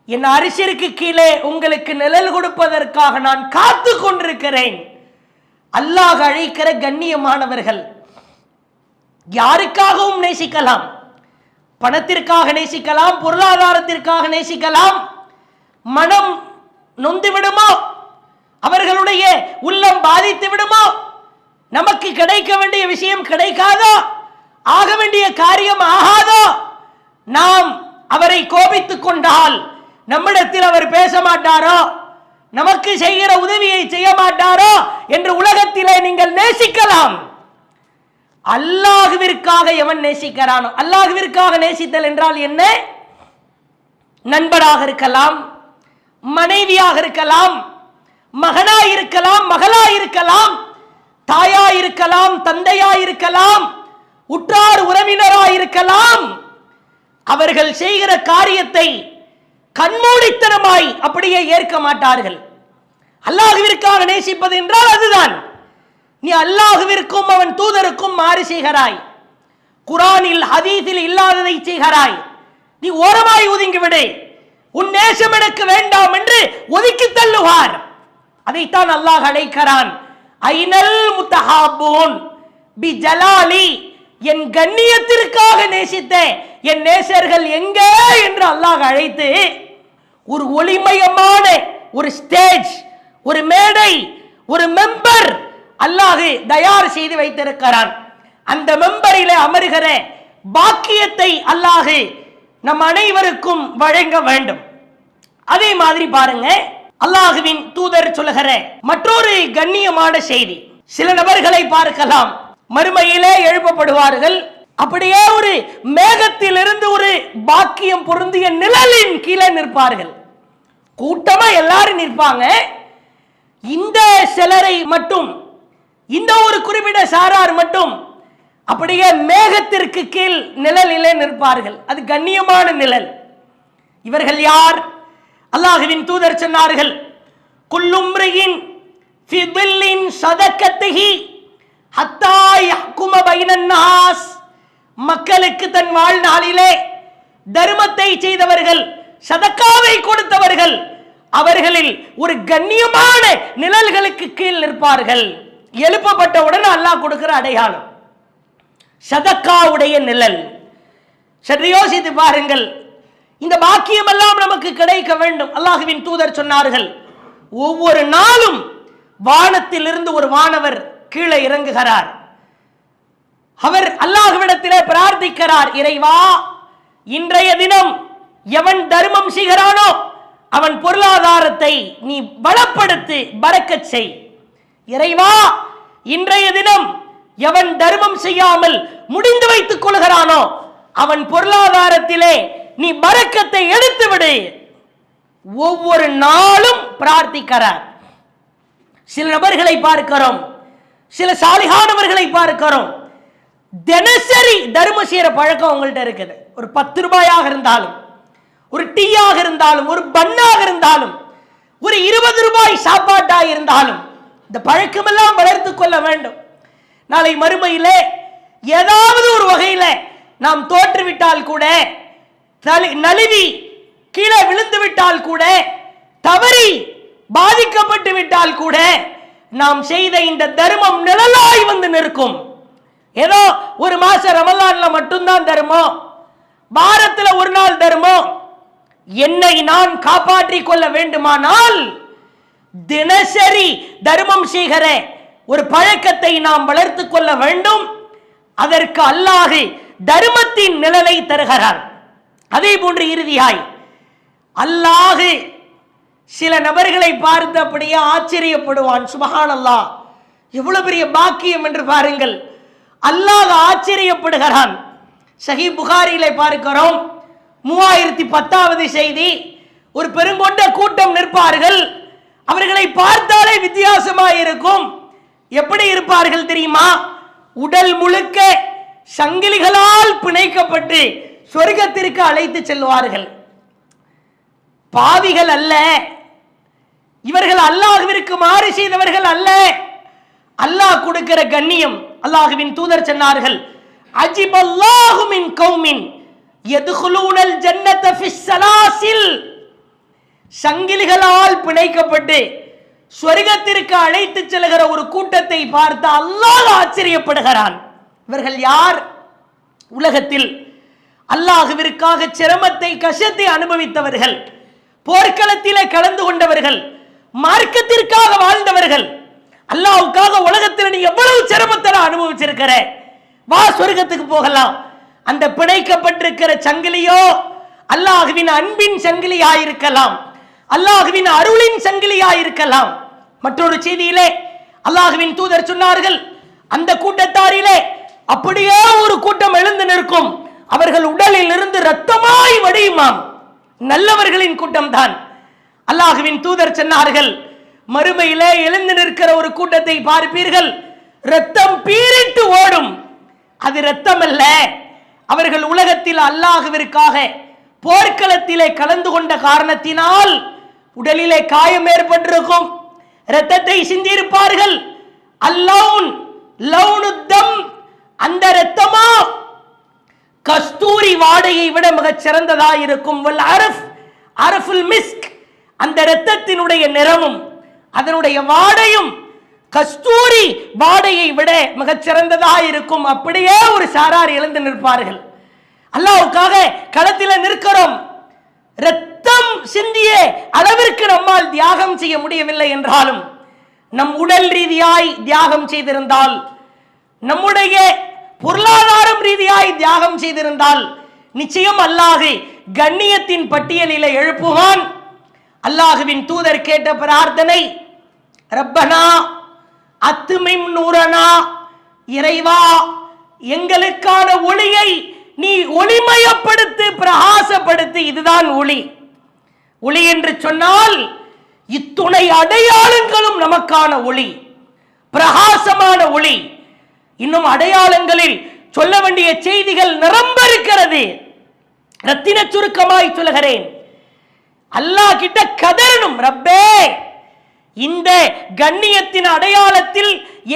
என் அரிசிற்கு கீழே உங்களுக்கு நிழல் கொடுப்பதற்காக நான் காத்து கொண்டிருக்கிறேன். அல்லாஹ் அழைக்கிற கண்ணியமானவர்கள். யாருக்காகவும் நேசிக்கலாம், பணத்திற்காக நேசிக்கலாம், பொருளாதாரத்திற்காக நேசிக்கலாம். மனம் நொந்து விடுமோ, அவர்களுடைய உள்ளம் பாதித்து விடுமோ, நமக்கு கிடைக்க வேண்டிய விஷயம் கிடைக்காதோ, ஆக வேண்டிய காரியம் ஆகாதோ, நாம் அவரை கோபித்துக் கொண்டால் நம்மிடத்தில் அவர் பேச மாட்டாரோ, நமக்கு செய்கிற உதவியை செய்ய மாட்டாரோ என்று உலகத்திலே நீங்கள் நேசிக்கலாம். அல்லாஹ்விற்காக எவன் நேசிக்கிறானோ, அல்லாஹ்விற்காக நேசித்தல் என்றால் என்ன? நண்பராக இருக்கலாம், மனைவியாக இருக்கலாம், மகனாய் இருக்கலாம், மகளாய் இருக்கலாம், தாயாய் இருக்கலாம், தந்தையாய் இருக்கலாம், உற்றார் உறவினராய் இருக்கலாம். அவர்கள் செய்கிற காரியத்தை கண்மூடித்தனமாய் அப்படியே ஏற்க மாட்டார்கள். அல்லாஹ்விற்காக நேசிப்பது என்றால் அதுதான். நீ அல்லாஹ்விற்கும் அவன் தூதருக்கும் மாறு செய்கிறாய், குர்ஆனில் ஹதீஸில் இல்லாததை செய்கிறாய், நீ ஓரமாய் ஒதுங்கிவிடு, உன் நேசம் எனக்கு வேண்டாம் என்று ஒதுக்கி தள்ளுவார். அதைத்தான் அல்லாஹ் அழைக்கிறான். ஐனல் முத்தஹாபூன் பி ஜலாலி, என் கண்ணியத்திற்காக நேசித்த என் நேசர்கள் எங்கே என்று அல்லாஹ் அழைத்து ஒரு ஒளிமயமான ஒரு ஸ்டேஜ், ஒரு மேடை, ஒரு மெம்பர் அல்லாஹ் தயார் செய்து வைத்திருக்கிறான். அந்த மெம்பரிலே அமருகிற பாக்கியத்தை அல்லாஹ் நம் அனைவருக்கும் வழங்க வேண்டும். அதே மாதிரி பாருங்க, அல்லாஹ்வின் தூதர் சொல்லுகிற மற்றொரு கண்ணியமான செய்தி. சில நபர்களை பார்க்கலாம், மறுமையிலே எழுப்பப்படுவார்கள், அப்படியே ஒரு மேகத்திலிருந்து ஒரு பாக்கியம் பொருந்திய நிழலின் கீழே நிற்பார்கள். கூட்டமா எல்லாரும் நிற்பாங்க. இந்த சிலரை மட்டும், இந்த ஒரு குறிப்பிட்ட சாரார் மட்டும் அப்படியே மேகத்திற்கு கீழ் நிழலிலே நிற்பார்கள். அது கண்ணியமான நிழல். இவர்கள் யார்? அல்லாஹ்வின் தூதர் சொன்னார்கள், குல்லும்ரியின் ஃபி தில்லின் சதகத்திஹி ஹத்தா யஹ்கும பைனன் நாஸ், மக்களுக்கு தன் வாழ்நாளிலே தர்மத்தை செய்தவர்கள், சதக்காவை கொடுத்தவர்கள், அவர்களில் ஒரு கண்ணியமான நிழல்களுக்கு கீழ் நிற்பார்கள். எழுப்பப்பட்டவுடன் அல்லாஹ் கொடுக்கிற அடையாளம் சதக்காவுடைய நிழல். சற்று யோசித்து பாருங்கள். இந்த பாக்கியம் எல்லாம் நமக்கு கிடைக்க வேண்டும். அல்லாஹ்வின் தூதர் சொன்னார்கள், ஒவ்வொரு நாளும் வானத்திலிருந்து ஒரு வானவர் கீழே இறங்குகிறார். அவர் அல்லாஹ்விடத்திலே பிரார்த்திக்கிறார், இறைவா, இன்றைய தினம் எவன் தர்மம் செய்கிறானோ அவன் பொருளாதாரத்தை நீ பலப்படுத்தி பரக்கத் செய். இறைவா, இன்றைய தினம் எவன் தர்மம் செய்யாமல் முடிந்து வைத்துக் கொள்கிறானோ அவன் பொருளாதாரத்திலே நீ பரக்கத்தை எடுத்து விடு. ஒவ்வொரு நாளும் பிரார்த்திக்கிறார். சில நபர்களை பார்க்கிறோம், சில சாலிகானவர்களை பார்க்கிறோம், தினசரி தர்மம் செய்யற பழக்கம் உங்கள்கிட்ட இருக்குது. ஒரு 10 ரூபாயாக இருந்தாலும், ஒரு டீயாக இருந்தாலும், ஒரு பண்ணாக இருந்தாலும், ஒரு 20 ரூபாய் சாப்பாட்டாக இருந்தாலும் இந்த பழக்கமெல்லாம் வளர்த்து கொள்ள வேண்டும். நாளை மறுமையிலே ஏதாவது ஒரு வகையில நாம் தோற்றுவிட்டால் கூட, நழுவி கீழே விழுந்து விட்டால் கூட, தவறி பாதிக்கப்பட்டு விட்டால் கூட, நாம் செய்த இந்த தர்மம் நிழலாய் வந்து நிற்கும். ஏதோ ஒரு மாசம் ரமலான்ல மட்டும்தான் தர்மம், வாரத்தில் ஒரு நாள் தர்மம். என்னை நான் காப்பாற்றிக் கொள்ள வேண்டுமானால் தினசரி தர்மம் செய்கிற ஒரு பழக்கத்தை நாம் வளர்த்து கொள்ள வேண்டும். அதற்கு அல்லாஹ் தர்மத்தின் நிழலை தருகிறார். அதே போன்று இறுதியாய் அல்லாஹ் சில நபர்களை பார்த்து அப்படியே ஆச்சரியப்படுவான். சுப்ஹானல்லாஹ். எவ்வளவு பெரிய பாக்கியம் என்று பாருங்கள். அல்லாஹ் ஆச்சரியப்படுகிறான். சஹீஹ் புகாரியிலே பார்க்கிறோம், 3010வது செய்தி. ஒரு பெருங்கொண்ட கூட்டம் நிற்பார்கள். அவர்களை பார்த்தாலே வித்தியாசமாக இருக்கும். எப்படி இருப்பார்கள் தெரியுமா? உடல் முழுக்க சங்கிலிகளால் பிணைக்கப்பட்டு சொர்க்கத்திற்கு அழைத்து செல்வார்கள். பாவிகள் அல்ல இவர்கள், அல்லாஹ்விற்கு மாறு செய்தவர்கள் அல்ல. அல்லாஹ் கொடுக்கிற கண்ணியம். அல்லாஹ்வின் தூதர் சொன்னார்கள், அஜிபல்லாஹு மின் கௌமின் யதுகுலூனல் ஜன்னத ஃபிஸ் ஸலாசில். சங்கிலிகளால் பிணைக்கப்பட்டு சொர்க்கத்திற்கு அழைத்து செல்கிற ஒரு கூட்டத்தை பார்த்து அல்லாஹ் ஆச்சரியப்படுகிறான். இவர்கள் யார்? உலகத்தில் அல்லாஹ்விற்காக சிரமத்தை கஷ்டத்தை அனுபவித்தவர்கள், போர்க்களத்திலே கலந்து கொண்டவர்கள், மார்க்கத்திற்காக வாழ்ந்தவர்கள். அல்லாஹ்வுக்காக உலகத்தில் நீ எவ்வளவு சிரமத்தை அனுபவிச்சிருக்கிற, வா சொர்க்கத்துக்கு போகலாம். அந்த பிணைக்கப்பட்டிருக்கிற சங்கிலியோ அல்லாஹ்வின் அன்பின் சங்கிலியாயிருக்கலாம், அல்லாஹ்வின் அருளின் சங்கிலியாயிருக்கலாம். மற்றொரு செய்தியிலே அல்லாஹ்வின் தூதர் சொன்னார்கள், அந்த கூட்டத்தாரிலே அப்படியே ஒரு கூட்டம் எழுந்து நிற்கும், அவர்கள் உடலில் இருந்து ரத்தமாய் வடியுமாம். நல்லவர்களின் கூட்டம் தான். அல்லாஹ்வின் தூதர் சொன்னார்கள், மறுமையிலே எழுந்து நிற்கிற ஒரு கூட்டத்தை பார்ப்பீர்கள், ரத்தம் பீரிட்டு ஓடும். அது ரத்தம் அல்ல, அவர்கள் உலகத்தில் அல்லாஹ்விற்காக போர்க்களத்திலே கலந்து கொண்ட காரணத்தினால் உடலிலே காயம் ஏற்பட்டிருக்கும், இரத்தத்தை சிந்தியிருப்பார்கள். அல்லவுன் லவுனுத்தம், அந்த இரத்தமா கஸ்தூரி வாடையை விட மிகச் சிறந்ததாக இருக்கும். அரஃபுல் மிஸ்க், அந்த இரத்தத்தினுடைய நிறமும் அதனுடைய வாடையும் கஸ்தூரி வாடையை விட மிகச் சிறந்ததாக இருக்கும். அப்படியே ஒரு சாரார் எழுந்து நிற்பார்கள். அல்லாஹ்வுக்காக களத்தில் நிற்கிறோம், இரத்தம் சிந்திய அளவிற்கு நம்மால் தியாகம் செய்ய முடியவில்லை என்றாலும், நம் உடல் ரீதியாய் தியாகம் செய்திருந்தால், நம்முடைய பொருளாதாரம் ரீதியாய் தியாகம் செய்திருந்தால், நிச்சயம் அல்லாஹ் கண்ணியத்தின் பட்டியலிலே எழுப்புவான். அல்லாஹ்வின் தூதர் கேட்ட பிரார்த்தனை, ரப்பனா அத்துமிம் நூரனா, இறைவா எங்களுக்கான ஒளியை நீ ஒளிமயப்படுத்து, பிரகாசப்படுத்து. இதுதான் ஒளி. ஒளி என்று சொன்னால் இத்துணை அடையாளங்களும் நமக்கான ஒளி, பிரகாசமான ஒளி. இன்னும் அடையாளங்களில் சொல்ல வேண்டிய செய்திகள் நிரம்ப இருக்கிறது. ரத்தின சுருக்கமாய் சொல்கிறேன், அல்லாஹ் கிட்ட கதறணும், ரப்பே இந்த கண்ணியத்தின் அடையாளத்தில்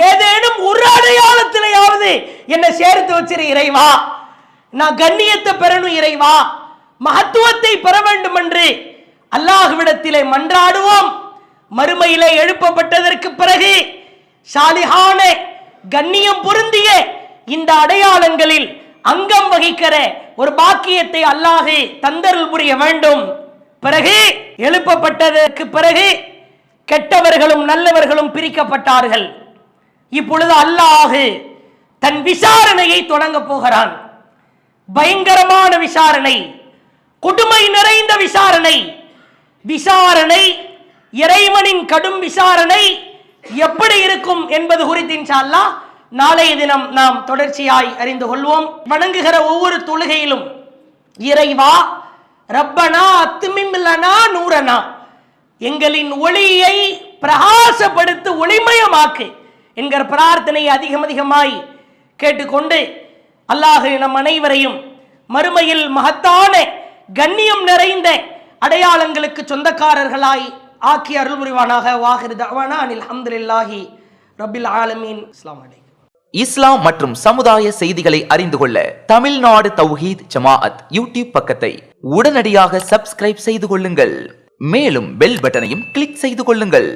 ஏதேனும் ஒரு அடையாளத்திலேயாவது என்னை சேர்த்து வச்சிரு இறைவா. நான் கண்ணியத்தை பெறணும் இறைவா, மகத்துவத்தை பெற வேண்டும் என்று அல்லாஹ்விடத்திலே மன்றாடுவோம். மறுமையிலே எழுப்பப்பட்டதற்கு பிறகு சாலிஹான கண்ணியம் பொருந்திய இந்த அடையாளங்களில் அங்கம் வகிக்கிற ஒரு பாக்கியத்தை அல்லாஹ் தந்தருள் புரிய வேண்டும். பிறகு எழுப்பப்பட்டதற்கு பிறகு கெட்டவர்களும் நல்லவர்களும் பிரிக்கப்பட்டார்கள். இப்பொழுது அல்லாஹ் தன் விசாரணையை தொடங்க போகிறான். பயங்கரமான விசாரணை, கொடுமை நிறைந்த விசாரணை. விசாரணை, இறைவனின் கடும் விசாரணை எப்படி இருக்கும் என்பது குறித்து இன்ஷா அல்லாஹ் நாளைய தினம் நாம் தொடர்ச்சியாய் அறிந்து கொள்வோம். வணங்குகிற ஒவ்வொரு தொழுகையிலும் இறைவா ரப்பனா அத்துமிம் லனா நூரனா, எங்களின் ஒளியை பிரகாசப்படுத்து, ஒளிமயமாக்கு என்கிற பிரார்த்தனையை அதிகமாய் கேட்டுக்கொண்டு அல்லாஹ் நம் அனைவரையும் மறுமையில் மகத்தான கண்ணியம் நிறைந்த அடையாளங்களுக்கு சொந்தக்காரர்களாய் ஆக்கி அருள் புரிவானாக. வாஹிர் தஅவானா அனில் ஹம்துலில்லாஹி ரப்பில் ஆலமீன். அஸ்ஸலாமு அலைக்கும். இஸ்லாம் மற்றும் சமுதாய செய்திகளை அறிந்து கொள்ள தமிழ்நாடு தௌஹீத் ஜமாஅத் யூடியூப் பக்கத்தை உடனடியாக சப்ஸ்கிரைப் செய்து கொள்ளுங்கள். மேலும் பெல் பட்டனையும் கிளிக் செய்து கொள்ளுங்கள்.